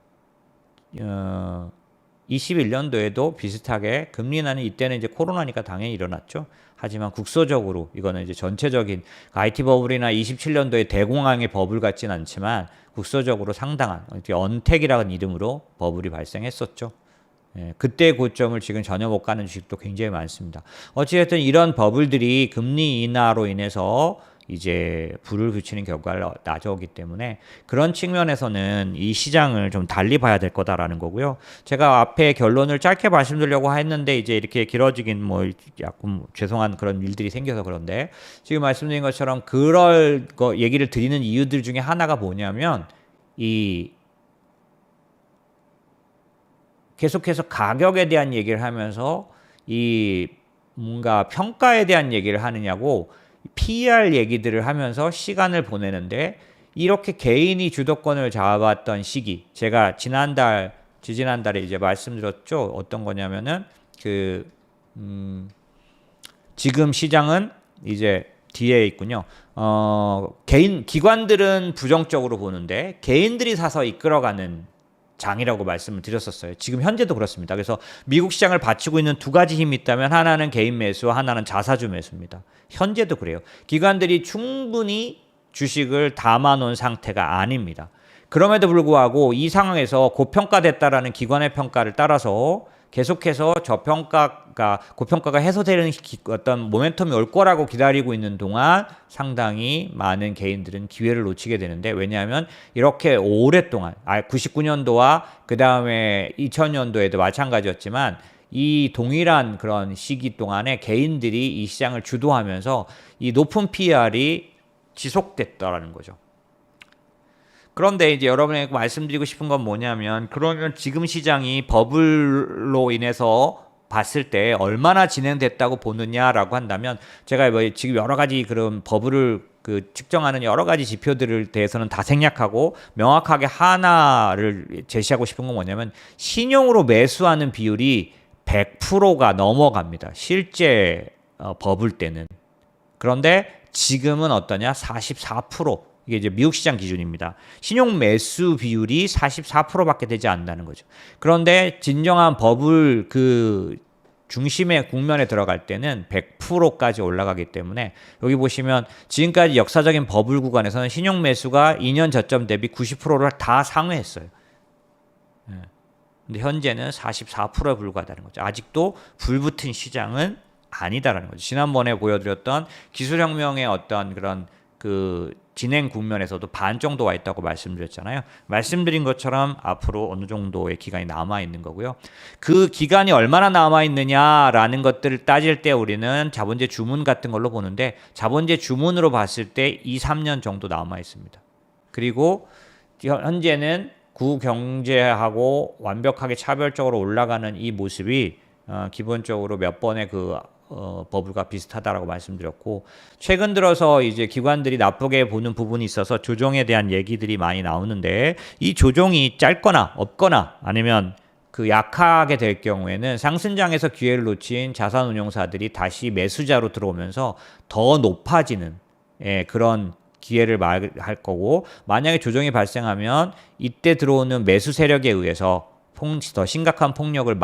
21년도에도 비슷하게 금리 인하는 이때는 이제 코로나니까 당연히 일어났죠. 하지만 국소적으로 이거는 이제 전체적인 IT 버블이나 27년도에 대공황의 버블 같진 않지만 국소적으로 상당한 언택이라는 이름으로 버블이 발생했었죠. 예, 그때 고점을 지금 전혀 못 가는 주식도 굉장히 많습니다. 어찌됐든 이런 버블들이 금리 인하로 인해서 이제 불을 붙이는 결과를 가져오기 때문에 그런 측면에서는 이 시장을 좀 달리 봐야 될 거다라는 거고요. 제가 앞에 결론을 짧게 말씀드리려고 했는데 이제 이렇게 길어지긴 뭐 약간 죄송한 그런 일들이 생겨서 그런데 지금 말씀드린 것처럼 그럴 거 얘기를 드리는 이유들 중에 하나가 뭐냐면 이 계속해서 가격에 대한 얘기를 하면서 이 뭔가 평가에 대한 얘기를 하느냐고 PER 얘기들을 하면서 시간을 보내는데 이렇게 개인이 주도권을 잡았던 시기 제가 지지난달에 이제 말씀드렸죠. 어떤 거냐면은 지금 시장은 이제 뒤에 있군요. 기관들은 부정적으로 보는데 개인들이 사서 이끌어가는 장이라고 말씀을 드렸었어요. 지금 현재도 그렇습니다. 그래서 미국 시장을 받치고 있는 두 가지 힘이 있다면 하나는 개인 매수, 하나는 자사주 매수입니다. 현재도 그래요. 기관들이 충분히 주식을 담아놓은 상태가 아닙니다. 그럼에도 불구하고 이 상황에서 고평가됐다라는 기관의 평가를 따라서 계속해서 고평가가 해소되는 어떤 모멘텀이 올 거라고 기다리고 있는 동안 상당히 많은 개인들은 기회를 놓치게 되는데 왜냐하면 이렇게 오랫동안 99년도와 그 다음에 2000년도에도 마찬가지였지만 이 동일한 그런 시기 동안에 개인들이 이 시장을 주도하면서 이 높은 PER이 지속됐다라는 거죠. 그런데 이제 여러분에게 말씀드리고 싶은 건 뭐냐면 그러면 지금 시장이 버블로 인해서 봤을 때 얼마나 진행됐다고 보느냐라고 한다면 제가 지금 여러 가지 그런 버블을 측정하는 여러 가지 지표들을 대해서는 다 생략하고 명확하게 하나를 제시하고 싶은 건 뭐냐면 신용으로 매수하는 비율이 100%가 넘어갑니다. 실제 버블 때는. 그런데 지금은 어떠냐? 44%. 이게 이제 미국 시장 기준입니다. 신용 매수 비율이 44%밖에 되지 않는다는 거죠. 그런데 진정한 버블 중심의 국면에 들어갈 때는 100%까지 올라가기 때문에 여기 보시면 지금까지 역사적인 버블 구간에서는 신용 매수가 2년 저점 대비 90%를 다 상회했어요. 근데 현재는 44%에 불과하다는 거죠. 아직도 불붙은 시장은 아니다라는 거죠. 지난번에 보여드렸던 기술혁명의 어떤 그런 그 진행 국면에서도 반 정도 와 있다고 말씀드렸잖아요. 말씀드린 것처럼 앞으로 어느 정도의 기간이 남아 있는 거고요. 그 기간이 얼마나 남아 있느냐라는 것들을 따질 때 우리는 자본주의 주문 같은 걸로 보는데 자본주의 주문으로 봤을 때 2, 3년 정도 남아 있습니다. 그리고 현재는 구경제하고 완벽하게 차별적으로 올라가는 이 모습이 기본적으로 몇 번의 그 버블과 비슷하다라고 말씀드렸고 최근 들어서 이제 기관들이 나쁘게 보는 부분이 있어서 조정에 대한 얘기들이 많이 나오는데 이 조정이 짧거나 없거나 아니면 그 약하게 될 경우에는 상승장에서 기회를 놓친 자산운용사들이 다시 매수자로 들어오면서 더 높아지는 그런 기회를 할 거고 만약에 조정이 발생하면 이때 들어오는 매수 세력에 의해서 더 심각한 폭락을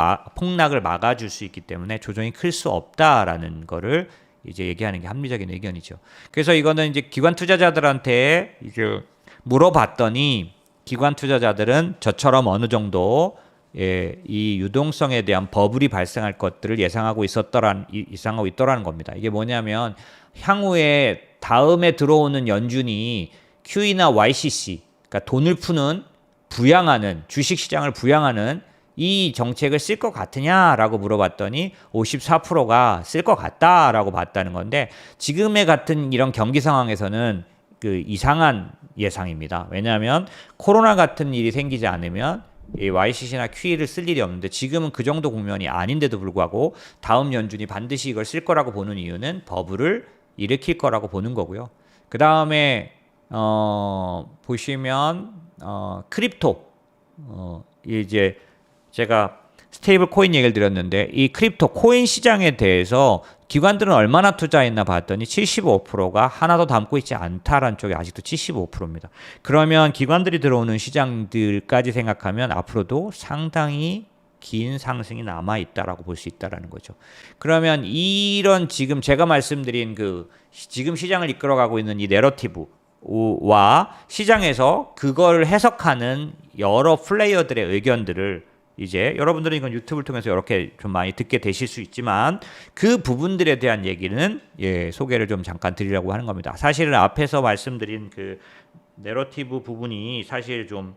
막아줄 수 있기 때문에 조정이 클 수 없다라는 거를 이제 얘기하는 게 합리적인 의견이죠. 그래서 이거는 이제 기관 투자자들한테 이제 물어봤더니 기관 투자자들은 저처럼 어느 정도 이 유동성에 대한 버블이 발생할 것들을 예상하고 있더라는 겁니다. 이게 뭐냐면 향후에 다음에 들어오는 연준이 QE나 YCC, 그러니까 돈을 푸는 부양하는 주식시장을 부양하는 이 정책을 쓸 것 같으냐라고 물어봤더니 54%가 쓸 것 같다라고 봤다는 건데 지금의 같은 이런 경기 상황에서는 그 이상한 예상입니다. 왜냐하면 코로나 같은 일이 생기지 않으면 이 YCC나 QE를 쓸 일이 없는데 지금은 그 정도 국면이 아닌데도 불구하고 다음 연준이 반드시 이걸 쓸 거라고 보는 이유는 버블을 일으킬 거라고 보는 거고요. 그 다음에 보시면 크립토 이제 제가 스테이블 코인 얘기를 드렸는데 이 크립토 코인 시장에 대해서 기관들은 얼마나 투자했나 봤더니 75%가 하나도 담고 있지 않다라는 쪽이 아직도 75%입니다. 그러면 기관들이 들어오는 시장들까지 생각하면 앞으로도 상당히 긴 상승이 남아 있다라고 볼 수 있다라는 거죠. 그러면 이런 지금 제가 말씀드린 그 지금 시장을 이끌어가고 있는 이 내러티브와 시장에서 그걸 해석하는 여러 플레이어들의 의견들을 이제 여러분들은 이건 유튜브를 통해서 이렇게 좀 많이 듣게 되실 수 있지만 그 부분들에 대한 얘기는 소개를 좀 잠깐 드리려고 하는 겁니다. 사실은 앞에서 말씀드린 그 내러티브 부분이 사실 좀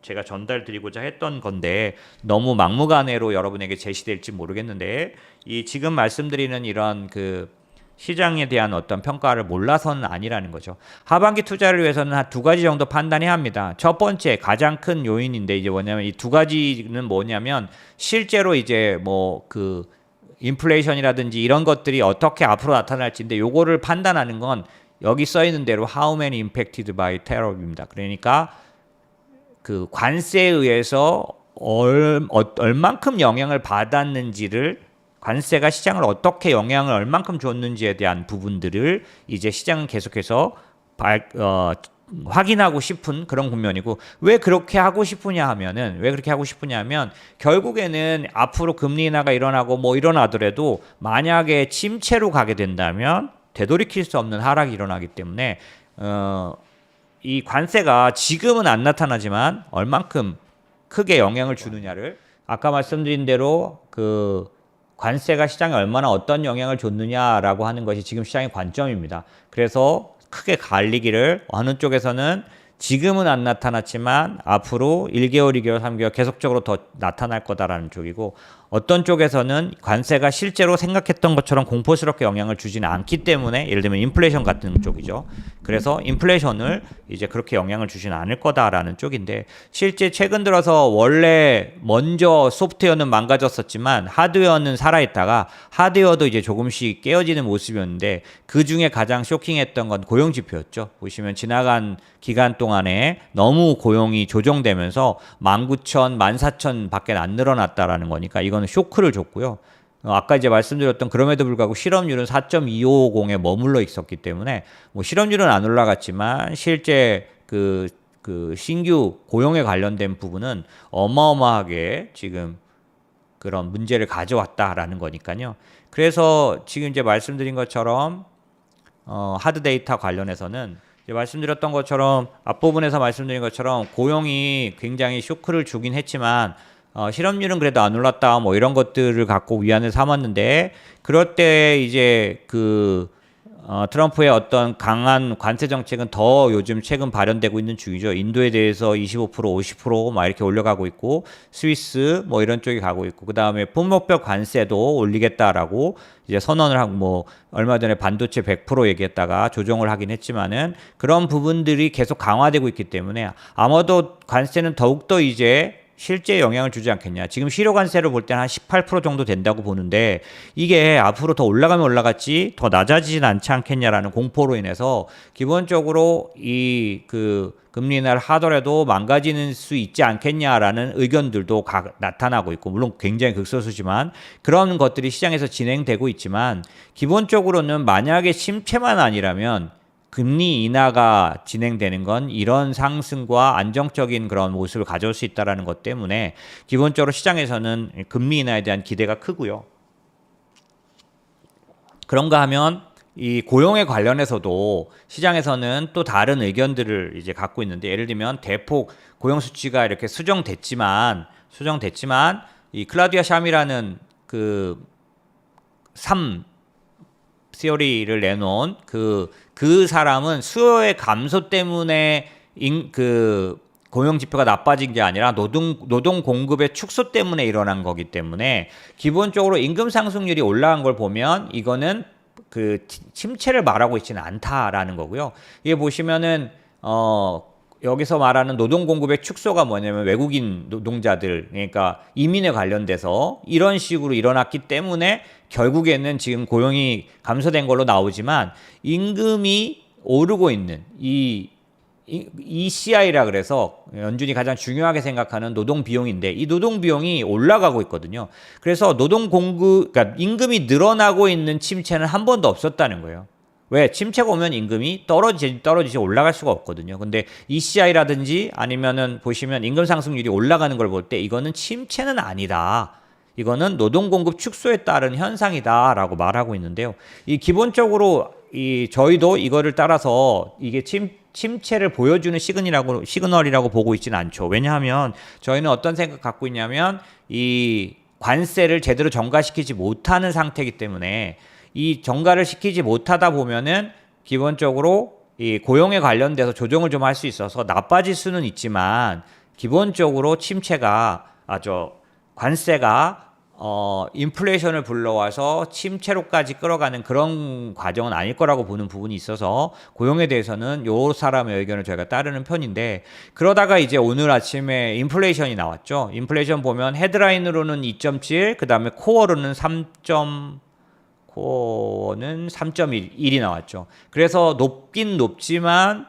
제가 전달드리고자 했던 건데 너무 막무가내로 여러분에게 제시될지 모르겠는데 이 지금 말씀드리는 이런 그 시장에 대한 어떤 평가를 몰라서는 아니라는 거죠. 하반기 투자를 위해서는 한 두 가지 정도 판단해야 합니다. 첫 번째 가장 큰 요인인데 이제 뭐냐면 이 두 가지는 뭐냐면 실제로 이제 뭐 그 인플레이션이라든지 이런 것들이 어떻게 앞으로 나타날지인데 요거를 판단하는 건 여기 써 있는 대로 how many impacted by tariff입니다. 그러니까 그 관세에 의해서 얼만큼 영향을 받았는지를 관세가 시장을 어떻게 영향을 얼만큼 줬는지에 대한 부분들을 이제 시장은 계속해서 확인하고 싶은 그런 국면이고 왜 그렇게 하고 싶으냐 하면 결국에는 앞으로 금리 인하가 일어나고 뭐 일어나더라도 만약에 침체로 가게 된다면 되돌이킬 수 없는 하락이 일어나기 때문에 이 관세가 지금은 안 나타나지만 얼만큼 크게 영향을 주느냐를 아까 말씀드린 대로 그 관세가 시장에 얼마나 어떤 영향을 줬느냐라고 하는 것이 지금 시장의 관점입니다. 그래서 크게 갈리기를 어느 쪽에서는 지금은 안 나타났지만 앞으로 1개월, 2개월, 3개월 계속적으로 더 나타날 거다라는 쪽이고 어떤 쪽에서는 관세가 실제로 생각했던 것처럼 공포스럽게 영향을 주지는 않기 때문에 예를 들면 인플레이션 같은 쪽이죠. 그래서 인플레이션을 이제 그렇게 영향을 주지는 않을 거다라는 쪽인데 실제 최근 들어서 원래 먼저 소프트웨어는 망가졌었지만 하드웨어는 살아있다가 하드웨어도 이제 조금씩 깨어지는 모습이었는데 그 중에 가장 쇼킹했던 건 고용지표였죠. 보시면 지나간 기간 동안에 너무 고용이 조정되면서 19,000, 14,000 밖에 안 늘어났다라는 거니까 이거는 쇼크를 줬고요. 아까 이제 말씀드렸던 그럼에도 불구하고 실업률은 4.250에 머물러 있었기 때문에 뭐 실업률은 안 올라갔지만 실제 그 신규 고용에 관련된 부분은 어마어마하게 지금 그런 문제를 가져왔다라는 거니까요. 그래서 지금 이제 말씀드린 것처럼 하드 데이터 관련해서는 말씀드렸던 것처럼 앞부분에서 말씀드린 것처럼 고용이 굉장히 쇼크를 주긴 했지만 실업률은 그래도 안 올랐다 뭐 이런 것들을 갖고 위안을 삼았는데 그럴 때 이제 트럼프의 어떤 강한 관세 정책은 더 요즘 최근 발현되고 있는 중이죠. 인도에 대해서 25%, 50%막 이렇게 올려가고 있고 스위스 뭐 이런 쪽에 가고 있고 그 다음에 품목별 관세도 올리겠다라고 이제 선언을 하고 뭐 얼마 전에 반도체 100% 얘기했다가 조정을 하긴 했지만은 그런 부분들이 계속 강화되고 있기 때문에 아마도 관세는 더욱더 이제 실제 영향을 주지 않겠냐. 지금 실효 관세를 볼 때는 한 18% 정도 된다고 보는데 이게 앞으로 더 올라가면 올라갔지 더 낮아지진 않지 않겠냐라는 공포로 인해서 기본적으로 금리 인하를 하더라도 망가지는 수 있지 않겠냐라는 의견들도 나타나고 있고 물론 굉장히 극소수지만 그런 것들이 시장에서 진행되고 있지만 기본적으로는 만약에 침체만 아니라면 금리 인하가 진행되는 건 이런 상승과 안정적인 그런 모습을 가져올 수 있다는 것 때문에 기본적으로 시장에서는 금리 인하에 대한 기대가 크고요. 그런가 하면 이 고용에 관련해서도 시장에서는 또 다른 의견들을 이제 갖고 있는데 예를 들면 대폭 고용 수치가 이렇게 수정됐지만 이 클라우디아 샴이라는 시어리를 내놓은 그 사람은 수요의 감소 때문에 고용 지표가 나빠진 게 아니라 노동 공급의 축소 때문에 일어난 거기 때문에 기본적으로 임금 상승률이 올라간 걸 보면 이거는 침체를 말하고 있지는 않다라는 거고요. 이게 보시면은 여기서 말하는 노동 공급의 축소가 뭐냐면 외국인 노동자들 그러니까 이민에 관련돼서 이런 식으로 일어났기 때문에 결국에는 지금 고용이 감소된 걸로 나오지만 임금이 오르고 있는 이 ECI라 그래서 연준이 가장 중요하게 생각하는 노동 비용인데 이 노동 비용이 올라가고 있거든요. 그래서 그러니까 임금이 늘어나고 있는 침체는 한 번도 없었다는 거예요. 왜? 침체가 오면 임금이 떨어지지 올라갈 수가 없거든요. 근데 ECI라든지 아니면은 보시면 임금 상승률이 올라가는 걸 볼 때 이거는 침체는 아니다. 이거는 노동 공급 축소에 따른 현상이다라고 말하고 있는데요. 이 기본적으로 저희도 이거를 따라서 이게 침체를 보여주는 시그널이라고 보고 있지는 않죠. 왜냐하면 저희는 어떤 생각 갖고 있냐면 이 관세를 제대로 전가시키지 못하는 상태이기 때문에 이 전가를 시키지 못하다 보면은 기본적으로 이 고용에 관련돼서 조정을 좀 할 수 있어서 나빠질 수는 있지만 기본적으로 관세가 인플레이션을 불러와서 침체로까지 끌어가는 그런 과정은 아닐 거라고 보는 부분이 있어서 고용에 대해서는 요 사람의 의견을 저희가 따르는 편인데 그러다가 이제 오늘 아침에 인플레이션이 나왔죠. 인플레이션 보면 헤드라인으로는 2.7, 그 다음에 코어는 3.1이 나왔죠. 그래서 높긴 높지만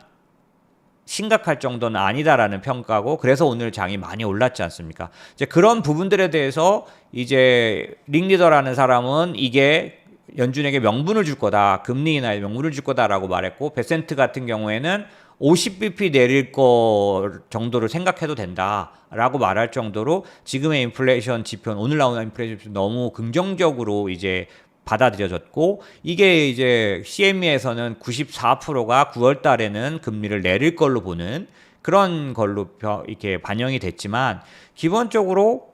심각할 정도는 아니다라는 평가고 그래서 오늘 장이 많이 올랐지 않습니까? 이제 그런 부분들에 대해서 이제 링리더라는 사람은 이게 연준에게 명분을 줄 거다. 금리 인하에 명분을 줄 거다라고 말했고 베센트 같은 경우에는 50bp 내릴 거 정도를 생각해도 된다라고 말할 정도로 지금의 인플레이션 지표 오늘 나오는 인플레이션 지표 너무 긍정적으로 이제 받아들여졌고 이게 이제 CME에서는 94%가 9월 달에는 금리를 내릴 걸로 보는 그런 걸로 이렇게 반영이 됐지만 기본적으로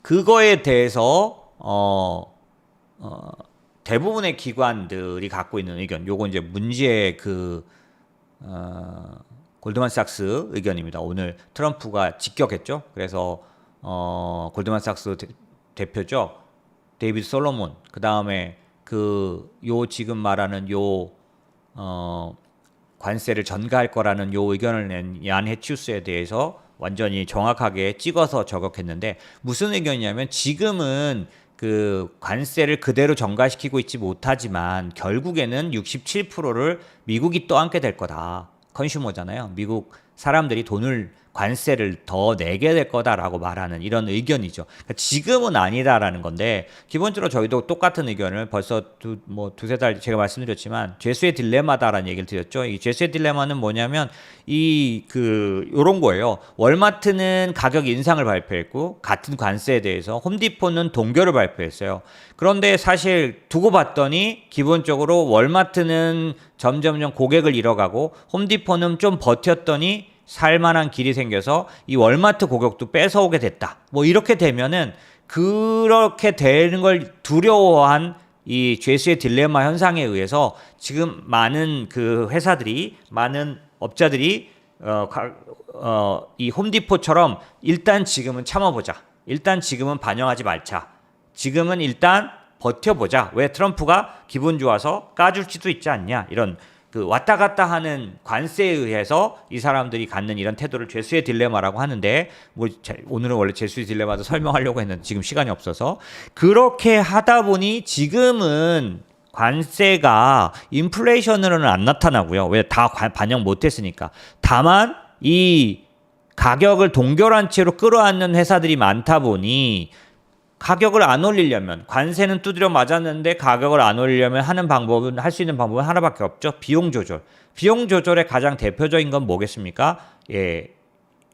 그거에 대해서 대부분의 기관들이 갖고 있는 의견 요거 이제 문제의 골드만삭스 의견입니다. 오늘 트럼프가 직격했죠. 그래서 골드만삭스 대표죠. 데이비드 솔로몬, 그 다음에 지금 말하는 관세를 전가할 거라는 요 의견을 낸 얀 해치우스에 대해서 완전히 정확하게 찍어서 저격했는데 무슨 의견이냐면 지금은 관세를 그대로 전가시키고 있지 못하지만 결국에는 67%를 미국이 떠안게 될 거다. 컨슈머잖아요. 미국 사람들이 관세를 더 내게 될 거다라고 말하는 이런 의견이죠. 그러니까 지금은 아니다라는 건데 기본적으로 저희도 똑같은 의견을 벌써 두세 달 제가 말씀드렸지만 죄수의 딜레마다라는 얘기를 드렸죠. 이 죄수의 딜레마는 뭐냐면 요런 거예요. 월마트는 가격 인상을 발표했고 같은 관세에 대해서 홈디포는 동결을 발표했어요. 그런데 사실 두고 봤더니 기본적으로 월마트는 점점점 고객을 잃어가고 홈디포는 좀 버텼더니 살만한 길이 생겨서 이 월마트 고객도 뺏어오게 됐다. 뭐 이렇게 되면은 그렇게 되는 걸 두려워한 이 죄수의 딜레마 현상에 의해서 지금 많은 그 회사들이 많은 업자들이 이 홈디포처럼 일단 지금은 참아보자. 일단 지금은 반영하지 말자. 지금은 일단 버텨보자. 왜 트럼프가 기분 좋아서 까줄 수도 있지 않냐. 이런 그 왔다 갔다 하는 관세에 의해서 이 사람들이 갖는 이런 태도를 죄수의 딜레마라고 하는데 뭐 오늘은 원래 죄수의 딜레마도 설명하려고 했는데 지금 시간이 없어서 그렇게 하다 보니 지금은 관세가 인플레이션으로는 안 나타나고요. 왜 다 반영 못했으니까. 다만 이 가격을 동결한 채로 끌어안는 회사들이 많다 보니 가격을 안 올리려면 관세는 두드려 맞았는데 가격을 안 올리려면 하는 방법은 할 수 있는 방법은 하나밖에 없죠. 비용 조절. 비용 조절의 가장 대표적인 건 뭐겠습니까? 예,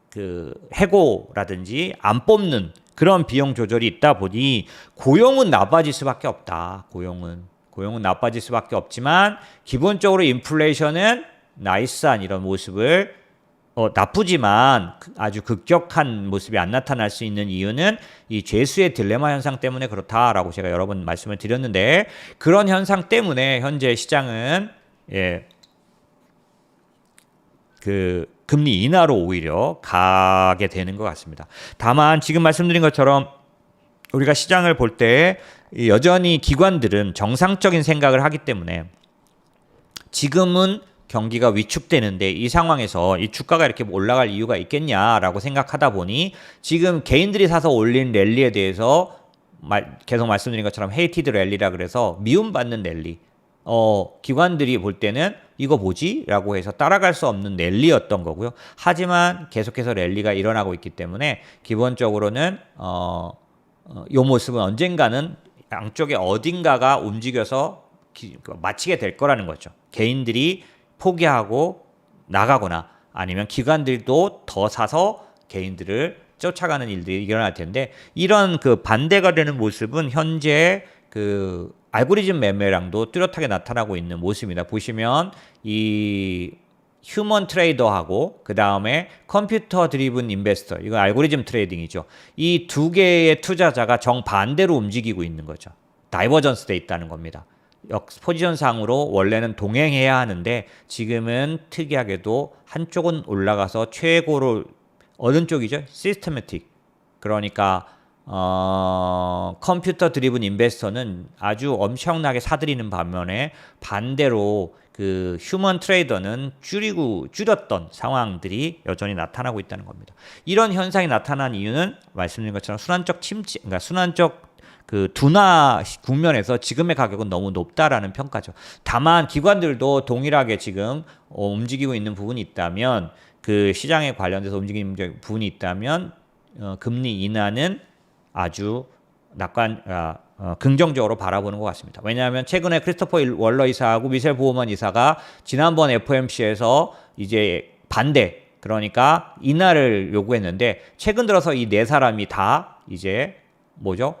그 해고라든지 안 뽑는 그런 비용 조절이 있다 보니 고용은 나빠질 수밖에 없다. 고용은 나빠질 수밖에 없지만 기본적으로 인플레이션은 나이스한 이런 모습을 나쁘지만 아주 급격한 모습이 안 나타날 수 있는 이유는 이 죄수의 딜레마 현상 때문에 그렇다라고 제가 여러 번 말씀을 드렸는데 그런 현상 때문에 현재 시장은 그 금리 인하로 오히려 가게 되는 것 같습니다. 다만 지금 말씀드린 것처럼 우리가 시장을 볼 때 여전히 기관들은 정상적인 생각을 하기 때문에 지금은 경기가 위축되는데 이 상황에서 이 주가가 이렇게 올라갈 이유가 있겠냐라고 생각하다 보니 지금 개인들이 사서 올린 랠리에 대해서 계속 말씀드린 것처럼 헤이티드 랠리라 그래서 미움받는 랠리. 기관들이 볼 때는 이거 뭐지? 라고 해서 따라갈 수 없는 랠리였던 거고요. 하지만 계속해서 랠리가 일어나고 있기 때문에 기본적으로는 이 모습은 언젠가는 양쪽에 어딘가가 움직여서 마치게 될 거라는 거죠. 개인들이 포기하고 나가거나 아니면 기관들도 더 사서 개인들을 쫓아가는 일들이 일어날 텐데 이런 그 반대가 되는 모습은 현재 그 알고리즘 매매랑도 뚜렷하게 나타나고 있는 모습입니다. 보시면 이 휴먼 트레이더하고 그 다음에 컴퓨터 드리븐 인베스터 이거 알고리즘 트레이딩이죠. 이 두 개의 투자자가 정반대로 움직이고 있는 거죠. 다이버전스 돼 있다는 겁니다. 포지션상으로 원래는 동행해야 하는데 지금은 특이하게도 한쪽은 올라가서 최고로 어느 쪽이죠? 시스테매틱. 그러니까 컴퓨터 드리븐 인베스터는 아주 엄청나게 사들이는 반면에 반대로 그 휴먼 트레이더는 줄였던 상황들이 여전히 나타나고 있다는 겁니다. 이런 현상이 나타난 이유는 말씀드린 것처럼 순환적 침체, 그러니까 순환적 그 둔화 국면에서 지금의 가격은 너무 높다라는 평가죠. 다만 기관들도 동일하게 지금 움직이고 있는 부분이 있다면 그 시장에 관련돼서 움직이는 부분이 있다면 금리 인하는 아주 긍정적으로 바라보는 것 같습니다. 왜냐하면 최근에 크리스토퍼 월러 이사하고 미셸 보어먼 이사가 지난번 FOMC에서 이제 반대 그러니까 인하를 요구했는데 최근 들어서 이 네 사람이 다 이제 뭐죠?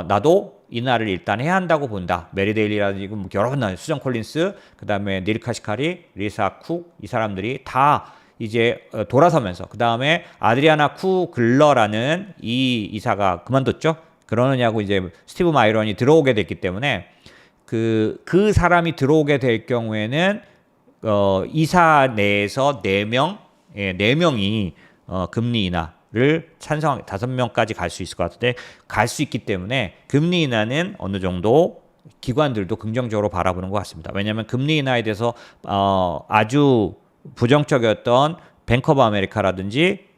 나도 인하를 일단 해야 한다고 본다. 메리 데일리라든지 여러 분 수정 콜린스, 그 다음에 닐 카시카리, 리사 쿡 이 사람들이 다 이제 돌아서면서 그 다음에 아드리아나 쿠 글러라는 이 이사가 그만뒀죠. 그러느냐고 이제 스티브 마이런이 들어오게 됐기 때문에 그 사람이 들어오게 될 경우에는 이사 내에서 4명이 금리 인하를 찬성하게 5명까지 갈 수 있을 것 같은데 갈 수 있기 때문에 금리 인하는 어느 정도 기관들도 긍정적으로 바라보는 것 같습니다. 왜냐하면 금리 인하에 대해서 아주 부정적이었던 뱅크 오브 아메리카라든지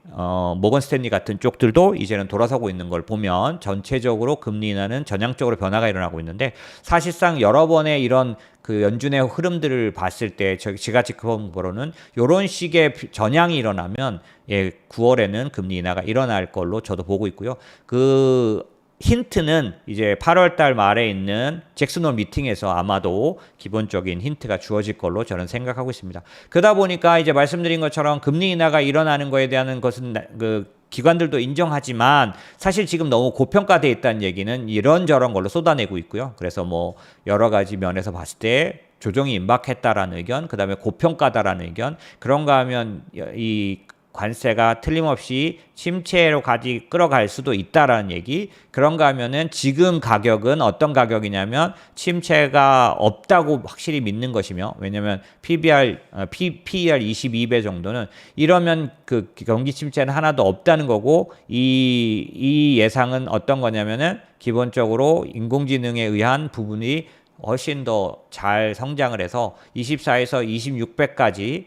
모건 스탠리 같은 쪽들도 이제는 돌아서고 있는 걸 보면 전체적으로 금리 인하는 전향적으로 변화가 일어나고 있는데 사실상 여러 번의 이런 그 연준의 흐름들을 봤을 때 제가 지켜본 거로는 이런 식의 전향이 일어나면 9월에는 금리 인하가 일어날 걸로 저도 보고 있고요. 그 힌트는 이제 8월 달 말에 있는 잭슨홀 미팅에서 아마도 기본적인 힌트가 주어질 걸로 저는 생각하고 있습니다. 그러다 보니까 이제 말씀드린 것처럼 금리 인하가 일어나는 거에 대한 것은 그 기관들도 인정하지만 사실 지금 너무 고평가돼 있다는 얘기는 이런저런 걸로 쏟아내고 있고요. 그래서 뭐 여러 가지 면에서 봤을 때 조정이 임박했다라는 의견, 그다음에 고평가다라는 의견, 그런가 하면 이 관세가 틀림없이 침체로 끌어갈 수도 있다라는 얘기. 그런가 하면은 지금 가격은 어떤 가격이냐면 침체가 없다고 확실히 믿는 것이며, 왜냐면 PER 22배 정도는 이러면 그 경기 침체는 하나도 없다는 거고, 이 예상은 어떤 거냐면은 기본적으로 인공지능에 의한 부분이 훨씬 더 잘 성장을 해서 24에서 26배까지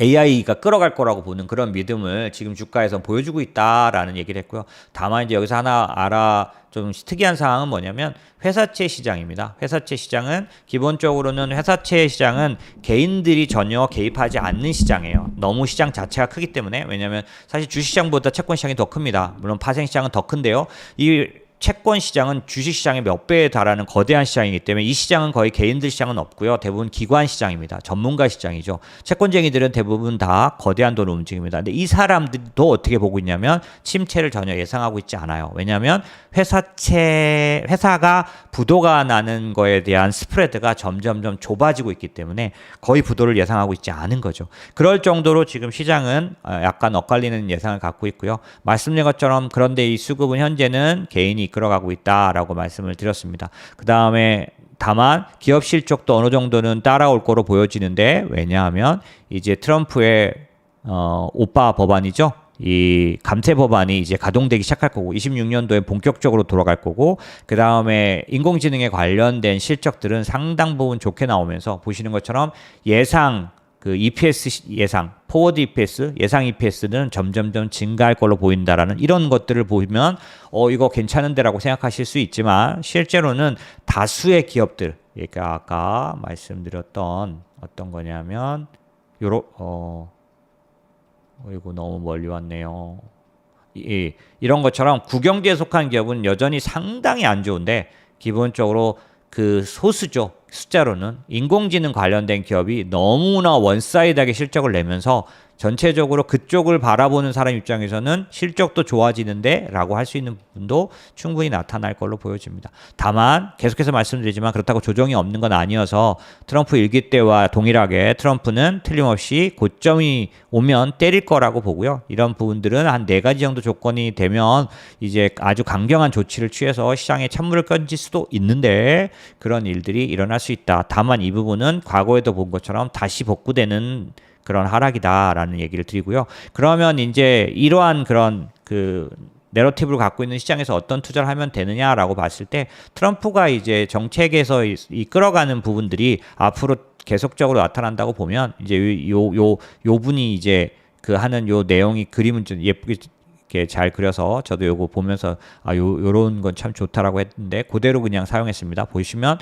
AI가 끌어갈 거라고 보는 그런 믿음을 지금 주가에서 보여주고 있다라는 얘기를 했고요. 다만 이제 여기서 하나 좀 특이한 사항은 뭐냐면 회사채 시장입니다. 회사채 시장은 기본적으로는 회사채 시장은 개인들이 전혀 개입하지 않는 시장이에요. 너무 시장 자체가 크기 때문에. 왜냐하면 사실 주식시장보다 채권 시장이 더 큽니다. 물론 파생 시장은 더 큰데요. 이 채권 시장은 주식 시장의 몇 배에 달하는 거대한 시장이기 때문에 이 시장은 거의 개인들 시장은 없고요. 대부분 기관 시장입니다. 전문가 시장이죠. 채권쟁이들은 대부분 다 거대한 돈을 움직입니다. 근데 이 사람들도 어떻게 보고 있냐면 침체를 전혀 예상하고 있지 않아요. 왜냐하면 회사가 부도가 나는 거에 대한 스프레드가 점점점 좁아지고 있기 때문에 거의 부도를 예상하고 있지 않은 거죠. 그럴 정도로 지금 시장은 약간 엇갈리는 예상을 갖고 있고요. 말씀드린 것처럼 그런데 이 수급은 현재는 개인이 이끌어가고 있다라고 말씀을 드렸습니다. 그 다음에 다만 기업 실적도 어느 정도는 따라올 거로 보여지는데, 왜냐하면 이제 트럼프의 오빠 법안이죠. 이 감세 법안이 이제 가동되기 시작할 거고 26년도에 본격적으로 돌아갈 거고, 그 다음에 인공지능에 관련된 실적들은 상당 부분 좋게 나오면서 보시는 것처럼 예상 그 EPS 예상, 포워드 EPS, 예상 EPS는 점점점 증가할 걸로 보인다라는 이런 것들을 보면 이거 괜찮은데라고 생각하실 수 있지만, 실제로는 다수의 기업들, 그러니까 아까 말씀드렸던 어떤 거냐면 이거 너무 멀리 왔네요. 이런 것처럼 국영지에 속한 기업은 여전히 상당히 안 좋은데, 기본적으로 그 소수죠. 숫자로는 인공지능 관련된 기업이 너무나 원사이드하게 실적을 내면서 전체적으로 그쪽을 바라보는 사람 입장에서는 실적도 좋아지는데 라고 할 수 있는 부분도 충분히 나타날 걸로 보여집니다. 다만 계속해서 말씀드리지만 그렇다고 조정이 없는 건 아니어서 트럼프 일기 때와 동일하게 트럼프는 틀림없이 고점이 오면 때릴 거라고 보고요. 이런 부분들은 한 4가지 정도 조건이 되면 이제 아주 강경한 조치를 취해서 시장에 찬물을 끼칠 수도 있는데, 그런 일들이 일어날 수 있다. 다만 이 부분은 과거에도 본 것처럼 다시 복구되는 그런 하락이다라는 얘기를 드리고요. 그러면 이제 이러한 그런 그 내러티브를 갖고 있는 시장에서 어떤 투자를 하면 되느냐라고 봤을 때, 트럼프가 이제 정책에서 이끌어가는 부분들이 앞으로 계속적으로 나타난다고 보면, 이제 요 분이 이제 그 하는 요 내용이 그림은 좀 예쁘게 이렇게 잘 그려서 저도 요거 보면서 요런 건 참 좋다라고 했는데 그대로 그냥 사용했습니다. 보시면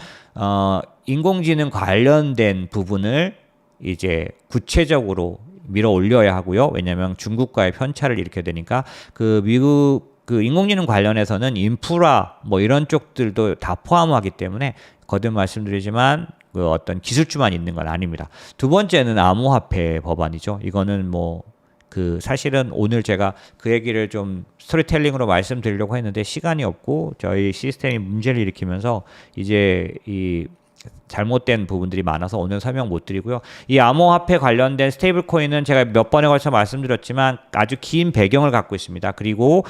인공지능 관련된 부분을 이제 구체적으로 밀어 올려야 하고요. 왜냐하면 중국과의 편차를 일으켜야 되니까, 그 미국 그 인공지능 관련해서는 인프라 뭐 이런 쪽들도 다 포함하기 때문에 거듭 말씀드리지만 그 어떤 기술주만 있는 건 아닙니다. 두 번째는 암호화폐 법안이죠. 이거는 뭐 그 사실은 오늘 제가 그 얘기를 좀 스토리텔링으로 말씀드리려고 했는데 시간이 없고 저희 시스템이 문제를 일으키면서 이제 이 잘못된 부분들이 많아서 오늘 설명 못 드리고요. 이 암호화폐 관련된 스테이블 코인은 제가 몇 번에 걸쳐 말씀드렸지만 아주 긴 배경을 갖고 있습니다. 그리고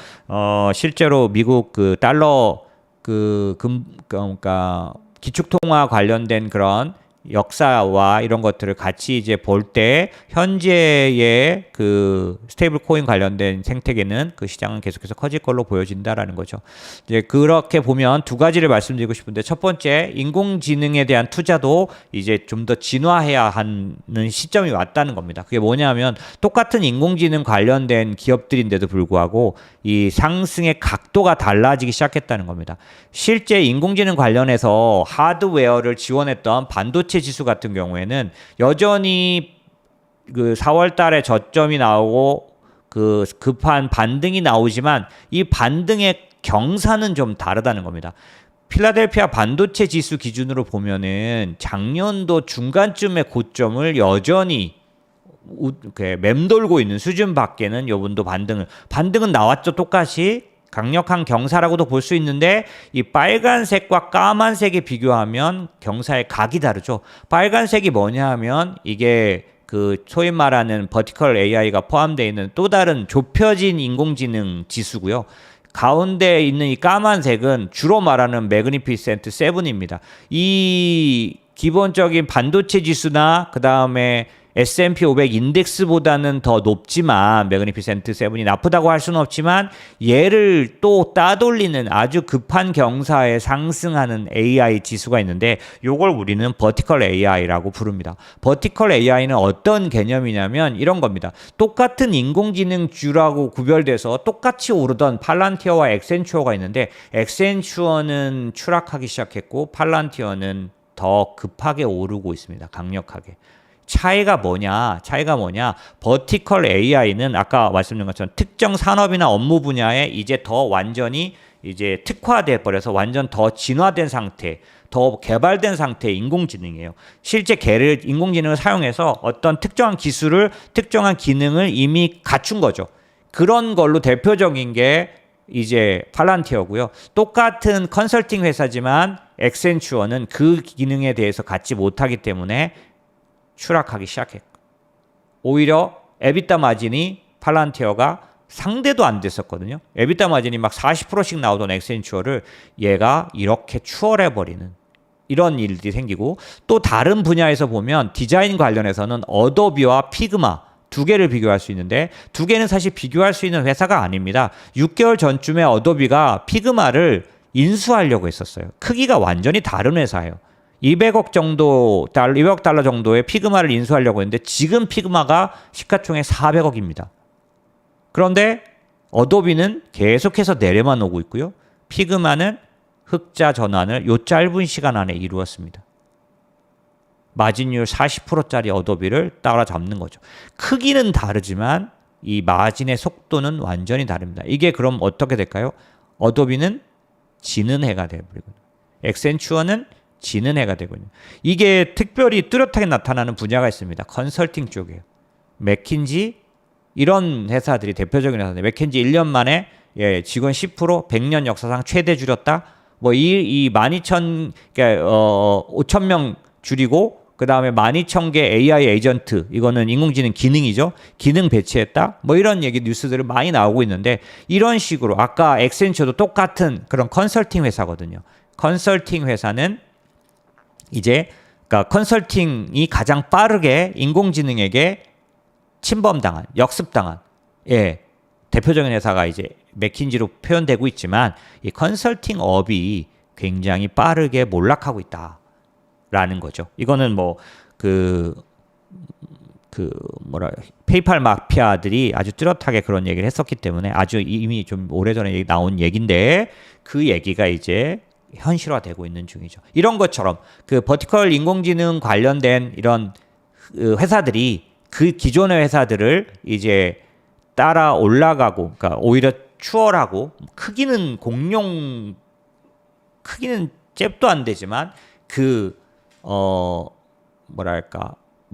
실제로 미국 그 달러 그러니까 기축통화 관련된 그런 역사와 이런 것들을 같이 이제 볼 때 현재의 그 스테이블 코인 관련된 생태계는 그 시장은 계속해서 커질 걸로 보여진다라는 거죠. 이제 그렇게 보면 두 가지를 말씀드리고 싶은데, 첫 번째 인공지능에 대한 투자도 이제 좀 더 진화해야 하는 시점이 왔다는 겁니다. 그게 뭐냐면 똑같은 인공지능 관련된 기업들인데도 불구하고 이 상승의 각도가 달라지기 시작했다는 겁니다. 실제 인공지능 관련해서 하드웨어를 지원했던 반도체 지수 같은 경우에는 여전히 그 4월 달에 저점이 나오고 그 급한 반등이 나오지만 이 반등의 경사는 좀 다르다는 겁니다. 필라델피아 반도체 지수 기준으로 보면은 작년도 중간쯤의 고점을 여전히 맴돌고 있는 수준밖에는 요번도 반등은 나왔죠. 똑같이 강력한 경사라고도 볼 수 있는데, 이 빨간색과 까만색에 비교하면 경사의 각이 다르죠. 빨간색이 뭐냐 하면 이게 그 소위 말하는 버티컬 AI가 포함되어 있는 또 다른 좁혀진 인공지능 지수고요. 가운데 있는 이 까만색은 주로 말하는 매그니피센트 7입니다. 이 기본적인 반도체 지수나 그 다음에 S&P 500 인덱스보다는 더 높지만 매그니피센트 7이 나쁘다고 할 수는 없지만 얘를 또 따돌리는 아주 급한 경사에 상승하는 AI 지수가 있는데 요걸 우리는 버티컬 AI라고 부릅니다. 버티컬 AI는 어떤 개념이냐면 이런 겁니다. 똑같은 인공지능주라고 구별돼서 똑같이 오르던 팔란티어와 엑센추어가 있는데 엑센추어는 추락하기 시작했고 팔란티어는 더 급하게 오르고 있습니다. 강력하게. 차이가 뭐냐? 버티컬 AI는 아까 말씀드린 것처럼 특정 산업이나 업무 분야에 이제 더 완전히 이제 특화돼 버려서 완전 더 진화된 상태, 더 개발된 상태의 인공지능이에요. 실제 인공지능을 사용해서 어떤 특정한 기술을, 특정한 기능을 이미 갖춘 거죠. 그런 걸로 대표적인 게 이제 팔란티어고요. 똑같은 컨설팅 회사지만 엑센추어는 그 기능에 대해서 갖지 못하기 때문에 추락하기 시작했고 오히려 에비타 마진이 팔란티어가 상대도 안 됐었거든요. 에비타 마진이 막 40%씩 나오던 엑센추어를 얘가 이렇게 추월해버리는 이런 일들이 생기고 또 다른 분야에서 보면 디자인 관련해서는 어도비와 피그마 두 개를 비교할 수 있는데 두 개는 사실 비교할 수 있는 회사가 아닙니다. 6개월 전쯤에 어도비가 피그마를 인수하려고 했었어요. 크기가 완전히 다른 회사예요. 200억 달러 정도의 피그마를 인수하려고 했는데 지금 피그마가 시가총액 400억입니다. 그런데 어도비는 계속해서 내려만 오고 있고요. 피그마는 흑자 전환을 요 짧은 시간 안에 이루었습니다. 마진율 40%짜리 어도비를 따라잡는 거죠. 크기는 다르지만 이 마진의 속도는 완전히 다릅니다. 이게 그럼 어떻게 될까요? 어도비는 지는 해가 되어버리고 엑센추어는 지는 해가 되거든요. 이게 특별히 뚜렷하게 나타나는 분야가 있습니다. 컨설팅 쪽이에요. 맥킨지 이런 회사들이 대표적인 회사인데 맥킨지 1년 만에 직원 10% 100년 역사상 최대 줄였다. 뭐 이 12,000 그러니까 5,000명 줄이고 그다음에 12,000개 AI 에이전트 이거는 인공지능 기능이죠. 기능 배치했다. 뭐 이런 얘기 뉴스들이 많이 나오고 있는데 이런 식으로 아까 엑센처도 똑같은 그런 컨설팅 회사거든요. 컨설팅 회사는 이제 그러니까 컨설팅이 가장 빠르게 인공지능에게 침범당한, 역습당한 대표적인 회사가 이제 맥킨지로 표현되고 있지만 이 컨설팅 업이 굉장히 빠르게 몰락하고 있다라는 거죠. 이거는 뭐 페이팔 마피아들이 아주 뚜렷하게 그런 얘기를 했었기 때문에 아주 이미 좀 오래전에 나온 얘기인데 그 얘기가 이제 현실화되고 있는 중이죠. 이런 것처럼 그 버티컬 인공지능 관련된 이런 회사들이 그 기존의 회사들을 이제 따라 올라가고, 그러니까 오히려 추월하고 크기는 잽도 안 되지만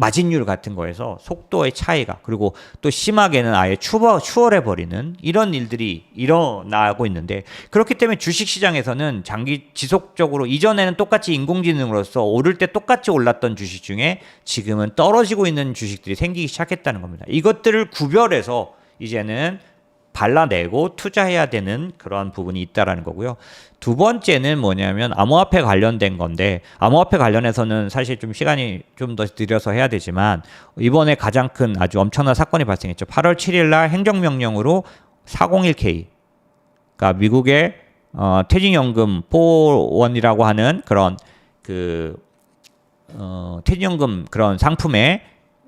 마진율 같은 거에서 속도의 차이가 그리고 또 심하게는 아예 추월해버리는 이런 일들이 일어나고 있는데 그렇기 때문에 주식시장에서는 지속적으로 이전에는 똑같이 인공지능으로서 오를 때 똑같이 올랐던 주식 중에 지금은 떨어지고 있는 주식들이 생기기 시작했다는 겁니다. 이것들을 구별해서 이제는 발라내고 투자해야 되는 그런 부분이 있다라는 거고요. 두 번째는 뭐냐면 암호화폐 관련된 건데 암호화폐 관련해서는 사실 좀 시간이 좀 더 들여서 해야 되지만 이번에 가장 큰 아주 엄청난 사건이 발생했죠. 8월 7일 날 행정명령으로 401k 그러니까 미국의 퇴직연금 4원이라고 하는 그런 퇴직연금 그런 상품에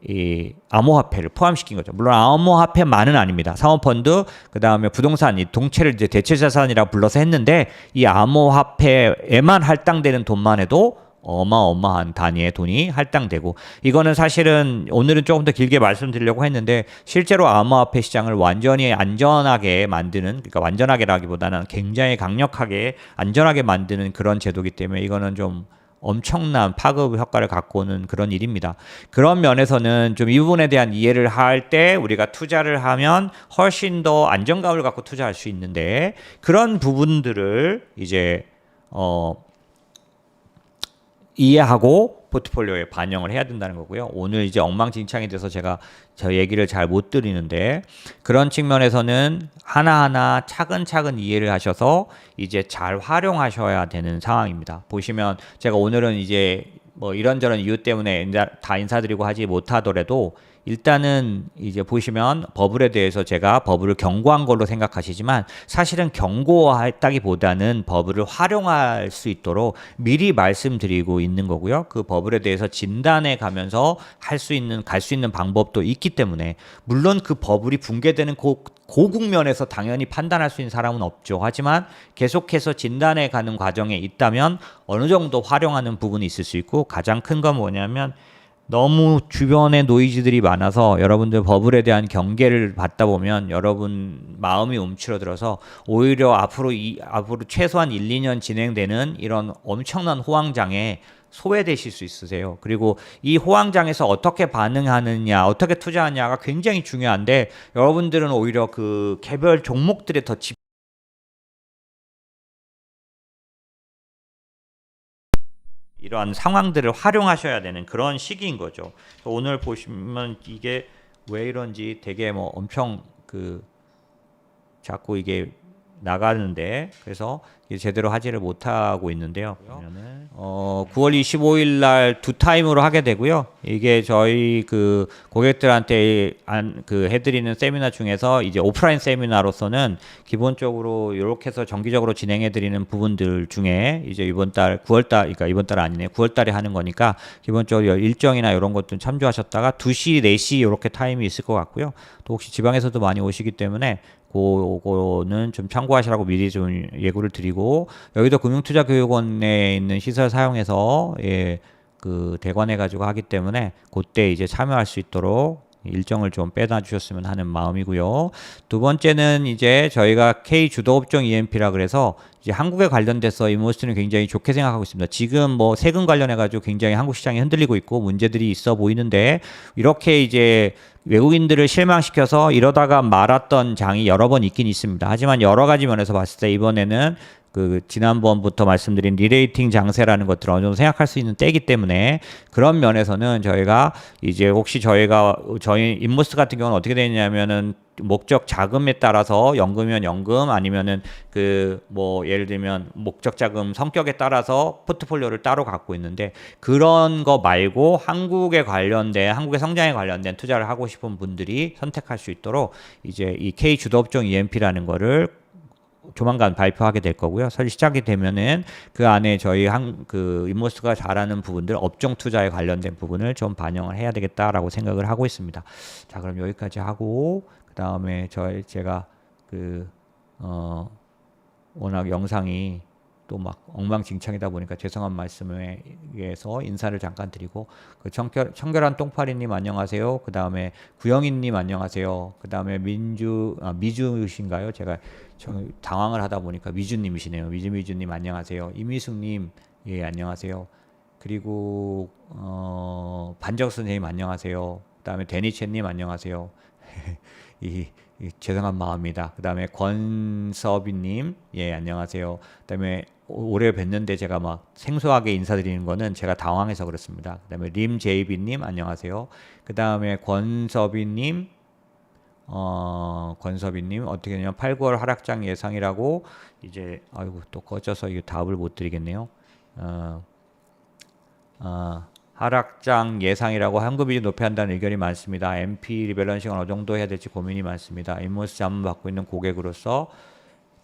이 암호화폐를 포함시킨 거죠. 물론 암호화폐만은 아닙니다. 사모펀드, 그 다음에 부동산, 이 동체를 이제 대체자산이라고 불러서 했는데 이 암호화폐에만 할당되는 돈만 해도 어마어마한 단위의 돈이 할당되고 이거는 사실은 오늘은 조금 더 길게 말씀드리려고 했는데 실제로 암호화폐 시장을 완전히 안전하게 만드는 그러니까 완전하게라기보다는 굉장히 강력하게 안전하게 만드는 그런 제도이기 때문에 이거는 좀 엄청난 파급 효과를 갖고 오는 그런 일입니다. 그런 면에서는 좀 이 부분에 대한 이해를 할 때 우리가 투자를 하면 훨씬 더 안정감을 갖고 투자할 수 있는데 그런 부분들을 이제 이해하고 포트폴리오에 반영을 해야 된다는 거고요. 오늘 이제 엉망진창이 돼서 제가 저 얘기를 잘 못 드리는데 그런 측면에서는 하나하나 차근차근 이해를 하셔서 이제 잘 활용하셔야 되는 상황입니다. 보시면 제가 오늘은 이제 뭐 이런저런 이유 때문에 다 인사드리고 하지 못하더라도 일단은 이제 보시면 버블에 대해서 제가 버블을 경고한 걸로 생각하시지만 사실은 경고했다기보다는 버블을 활용할 수 있도록 미리 말씀드리고 있는 거고요. 그 버블에 대해서 진단해 가면서 갈 수 있는 방법도 있기 때문에 물론 그 버블이 붕괴되는 고국면에서 당연히 판단할 수 있는 사람은 없죠. 하지만 계속해서 진단해 가는 과정에 있다면 어느 정도 활용하는 부분이 있을 수 있고 가장 큰 건 뭐냐면 너무 주변에 노이즈들이 많아서 여러분들 버블에 대한 경계를 받다 보면 여러분 마음이 움츠러들어서 오히려 앞으로 최소한 1, 2년 진행되는 이런 엄청난 호황장에 소외되실 수 있으세요. 그리고 이 호황장에서 어떻게 반응하느냐, 어떻게 투자하느냐가 굉장히 중요한데 여러분들은 오히려 그 개별 종목들에 더 이러한 상황들을 활용하셔야 되는 그런 시기인 거죠. 오늘 보시면 이게 왜 이런지 되게 뭐 엄청 자꾸 이게 나가는데 그래서 제대로 하지를 못하고 있는데요. 9월 25일 날 두 타임으로 하게 되고요. 이게 저희 그 고객들한테 해드리는 세미나 중에서 이제 오프라인 세미나로서는 기본적으로 이렇게 해서 정기적으로 진행해드리는 부분들 중에 이제 이번 달 9월 달, 그러니까 이번 달 아니네, 9월 달에 하는 거니까 기본적으로 일정이나 이런 것들 참조하셨다가 2시, 4시 이렇게 타임이 있을 것 같고요. 또 혹시 지방에서도 많이 오시기 때문에 그거는 좀 참고하시라고 미리 좀 예고를 드리고 여기도 금융투자교육원에 있는 시설 사용해서 그 대관해 가지고 하기 때문에 그때 이제 참여할 수 있도록 일정을 좀 빼다 주셨으면 하는 마음이고요. 두 번째는 이제 저희가 K 주도업종 EMP라 그래서 이제 한국에 관련돼서 이모스트는 굉장히 좋게 생각하고 있습니다. 지금 뭐 세금 관련해 가지고 굉장히 한국 시장이 흔들리고 있고 문제들이 있어 보이는데 이렇게 이제 외국인들을 실망시켜서 이러다가 말았던 장이 여러 번 있긴 있습니다. 하지만 여러 가지 면에서 봤을 때 이번에는 그 지난번부터 말씀드린 리레이팅 장세라는 것들을 어느 정도 생각할 수 있는 때이기 때문에 그런 면에서는 저희가 이제 혹시 저희 인모스 같은 경우는 어떻게 되냐면은 목적 자금에 따라서 연금이면 연금 아니면은 그 뭐 예를 들면 목적 자금 성격에 따라서 포트폴리오를 따로 갖고 있는데 그런 거 말고 한국의 성장에 관련된 투자를 하고 싶은 분들이 선택할 수 있도록 이제 이 K 주도업종 EMP라는 거를 조만간 발표하게 될 거고요. 사실 시작이 되면은 그 안에 저희 인모스가 잘하는 부분들, 업종 투자에 관련된 부분을 좀 반영을 해야 되겠다라고 생각을 하고 있습니다. 자, 그럼 여기까지 하고 그 다음에 제가 워낙 영상이 또 막 엉망진창이다 보니까 죄송한 말씀에 의해서 인사를 잠깐 드리고 청결한 똥파리님 안녕하세요. 그 다음에 구영인님 안녕하세요. 그 다음에 미주신가요? 제가 당황을 하다 보니까 미주님이시네요. 미주님 안녕하세요. 이미숙님 예 안녕하세요. 그리고 반적 선생님 안녕하세요. 그 다음에 데니첸님 안녕하세요. 죄송한 마음입니다. 그 다음에 권서비님 예 안녕하세요. 그 다음에 올해 뵀는데 제가 막 생소하게 인사드리는 거는 제가 당황해서 그렇습니다. 그 다음에 림제이비님 안녕하세요. 그 다음에 권서비님 어떻게 되냐면 8, 9월 하락장 예상이라고 이제 아이고 또 꺼져서 이거 답을 못 드리겠네요. 하락장 예상이라고 현금 비중 높여야 한다는 의견이 많습니다. MP 리밸런싱은 어느 정도 해야 될지 고민이 많습니다. 인모스 자문 받고 있는 고객으로서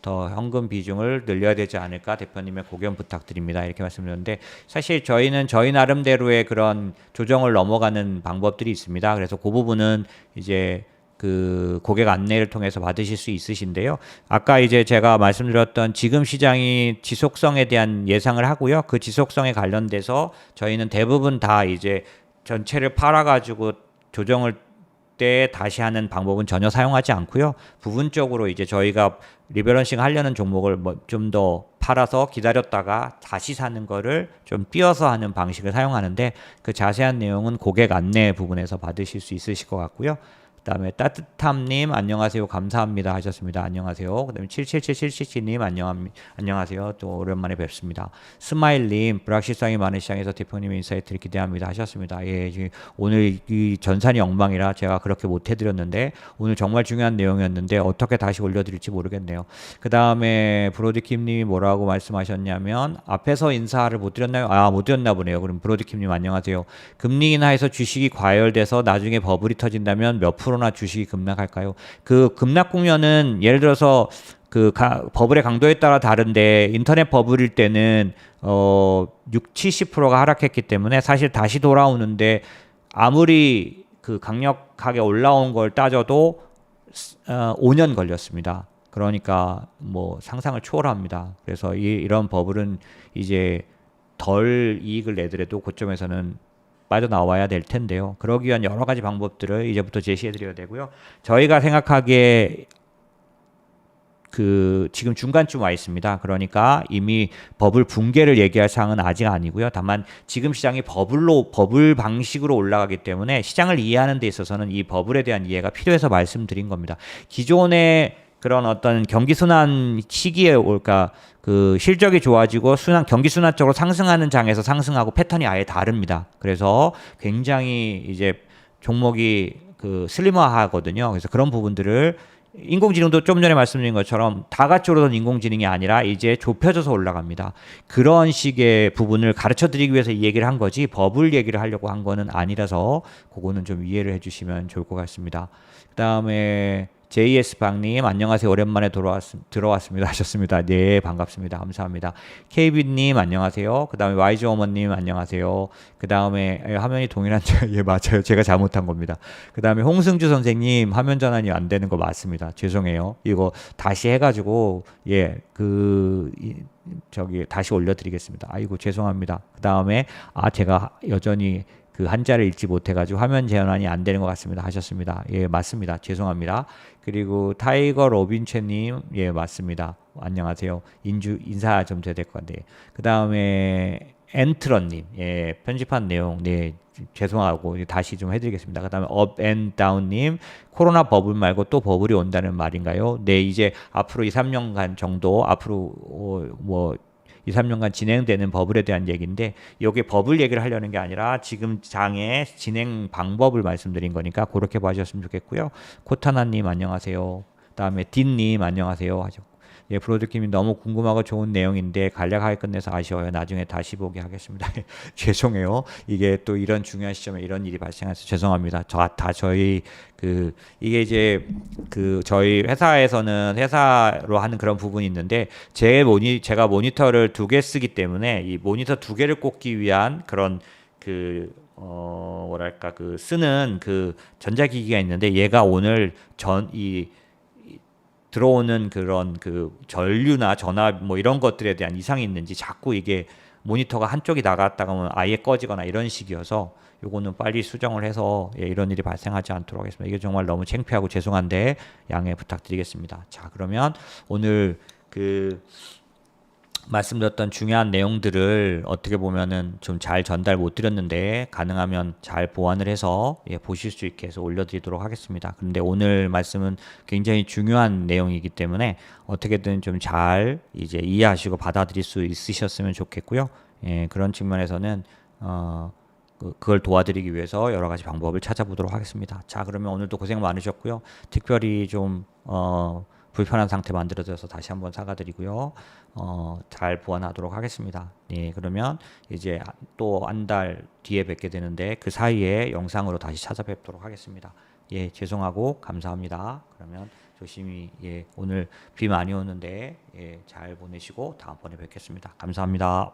더 현금 비중을 늘려야 되지 않을까 대표님의 고견 부탁드립니다. 이렇게 말씀드렸는데 사실 저희는 저희 나름대로의 그런 조정을 넘어가는 방법들이 있습니다. 그래서 그 부분은 이제 그 고객 안내를 통해서 받으실 수 있으신데요. 아까 이제 제가 말씀드렸던 지금 시장이 지속성에 대한 예상을 하고요. 그 지속성에 관련돼서 저희는 대부분 다 이제 전체를 팔아가지고 조정을 때 다시 하는 방법은 전혀 사용하지 않고요. 부분적으로 이제 저희가 리밸런싱 하려는 종목을 좀 더 팔아서 기다렸다가 다시 사는 거를 좀 띄어서 하는 방식을 사용하는데 그 자세한 내용은 고객 안내 부분에서 받으실 수 있으실 것 같고요. 그다음에 따뜻함님 안녕하세요 감사합니다 하셨습니다. 안녕하세요. 그다음에 77777님 안녕하세요. 또 오랜만에 뵙습니다. 스마일님 불확실성이 많은 시장에서 대표님의 인사이트를 기대합니다 하셨습니다. 예, 지금 오늘 이 전산이 엉망이라 제가 그렇게 못 해드렸는데 오늘 정말 중요한 내용이었는데 어떻게 다시 올려드릴지 모르겠네요. 그다음에 브로디킴님이 뭐라고 말씀하셨냐면 앞에서 인사를 못 드렸나요? 못 드렸나 보네요. 그럼 브로디킴님 안녕하세요. 금리 인하에서 주식이 과열돼서 나중에 버블이 터진다면 몇 프로나 주식이 급락할까요? 그 급락 국면은 예를 들어서 버블의 강도에 따라 다른데 인터넷 버블일 때는 6, 70%가 하락했기 때문에 사실 다시 돌아오는데 아무리 그 강력하게 올라온 걸 따져도 5년 걸렸습니다. 그러니까 뭐 상상을 초월합니다. 그래서 이런 버블은 이제 덜 이익을 내더라도 고점에서는 빠져나와야 될 텐데요. 그러기 위한 여러 가지 방법들을 이제부터 제시해 드려야 되고요. 저희가 생각하기에 지금 중간쯤 와 있습니다. 그러니까 이미 버블 붕괴를 얘기할 사항은 아직 아니고요. 다만 지금 시장이 버블 방식으로 올라가기 때문에 시장을 이해하는 데 있어서는 이 버블에 대한 이해가 필요해서 말씀드린 겁니다. 기존의 그런 어떤 경기 순환 시기에 올까 그 실적이 좋아지고 경기 순환적으로 상승하는 장에서 상승하고 패턴이 아예 다릅니다. 그래서 굉장히 이제 종목이 슬림화하거든요. 그래서 그런 부분들을 인공지능도 좀 전에 말씀드린 것처럼 다 같이 오르던 인공지능이 아니라 이제 좁혀져서 올라갑니다. 그런 식의 부분을 가르쳐 드리기 위해서 이 얘기를 한 거지 버블 얘기를 하려고 한 거는 아니라서 그거는 좀 이해를 해 주시면 좋을 것 같습니다. 그다음에 JS 방님 안녕하세요. 오랜만에 들어왔습니다 하셨습니다. 네, 반갑습니다. 감사합니다. KB님 안녕하세요. 그다음에 YG 어머님 안녕하세요. 그다음에 화면이 동일한 예, 맞아요. 제가 잘못한 겁니다. 그다음에 홍승주 선생님 화면 전환이 안 되는 거 맞습니다. 죄송해요. 이거 다시 해가지고 다시 올려드리겠습니다. 아이고 죄송합니다. 그다음에 제가 여전히 그 한자를 읽지 못해가지고 화면 전환이 안 되는 것 같습니다 하셨습니다. 예, 맞습니다. 죄송합니다. 그리고 타이거 로빈체님, 예, 맞습니다. 안녕하세요. 인사 좀 돼야 될 것 같네요. 그 다음에 엔트런님, 예, 편집한 내용, 네, 죄송하고 다시 좀 해드리겠습니다. 그 다음에 업앤다운님, 코로나 버블 말고 또 버블이 온다는 말인가요? 네, 이제 앞으로 2, 3년간 정도 앞으로 2, 3년간 진행되는 버블에 대한 얘기인데 여기 버블 얘기를 하려는 게 아니라 지금 장의 진행 방법을 말씀드린 거니까 그렇게 봐주셨으면 좋겠고요. 코타나님 안녕하세요. 그다음에 딘님 안녕하세요 하셨고 예, 브로드킴이 너무 궁금하고 좋은 내용인데 간략하게 끝내서 아쉬워요. 나중에 다시 보기 하겠습니다. 죄송해요. 이게 또 이런 중요한 시점에 이런 일이 발생해서 죄송합니다. 이게 이제 저희 회사에서는 회사로 하는 그런 부분이 있는데 제가 모니터를 2개 쓰기 때문에 이 모니터 2개를 꽂기 위한 그런 쓰는 전자기기가 있는데 얘가 오늘 들어오는 그런 전류나 전압 뭐 이런 것들에 대한 이상이 있는지 자꾸 이게 모니터가 한쪽이 나갔다가 하면 아예 꺼지거나 이런 식이어서 요거는 빨리 수정을 해서 이런 일이 발생하지 않도록 하겠습니다. 이게 정말 너무 창피하고 죄송한데 양해 부탁드리겠습니다. 자, 그러면 오늘 말씀드렸던 중요한 내용들을 어떻게 보면은 좀 잘 전달 못 드렸는데 가능하면 잘 보완을 해서 보실 수 있게 해서 올려드리도록 하겠습니다. 그런데 오늘 말씀은 굉장히 중요한 내용이기 때문에 어떻게든 좀 잘 이제 이해하시고 받아들일 수 있으셨으면 좋겠고요. 예, 그런 측면에서는 그걸 도와드리기 위해서 여러 가지 방법을 찾아보도록 하겠습니다. 자, 그러면 오늘도 고생 많으셨고요. 특별히 좀 불편한 상태 만들어져서 다시 한번 사과드리고요. 잘 보완하도록 하겠습니다. 네, 그러면 이제 또 한 달 뒤에 뵙게 되는데 그 사이에 영상으로 다시 찾아뵙도록 하겠습니다. 예, 죄송하고 감사합니다. 그러면 조심히 오늘 비 많이 오는데 잘 보내시고 다음번에 뵙겠습니다. 감사합니다.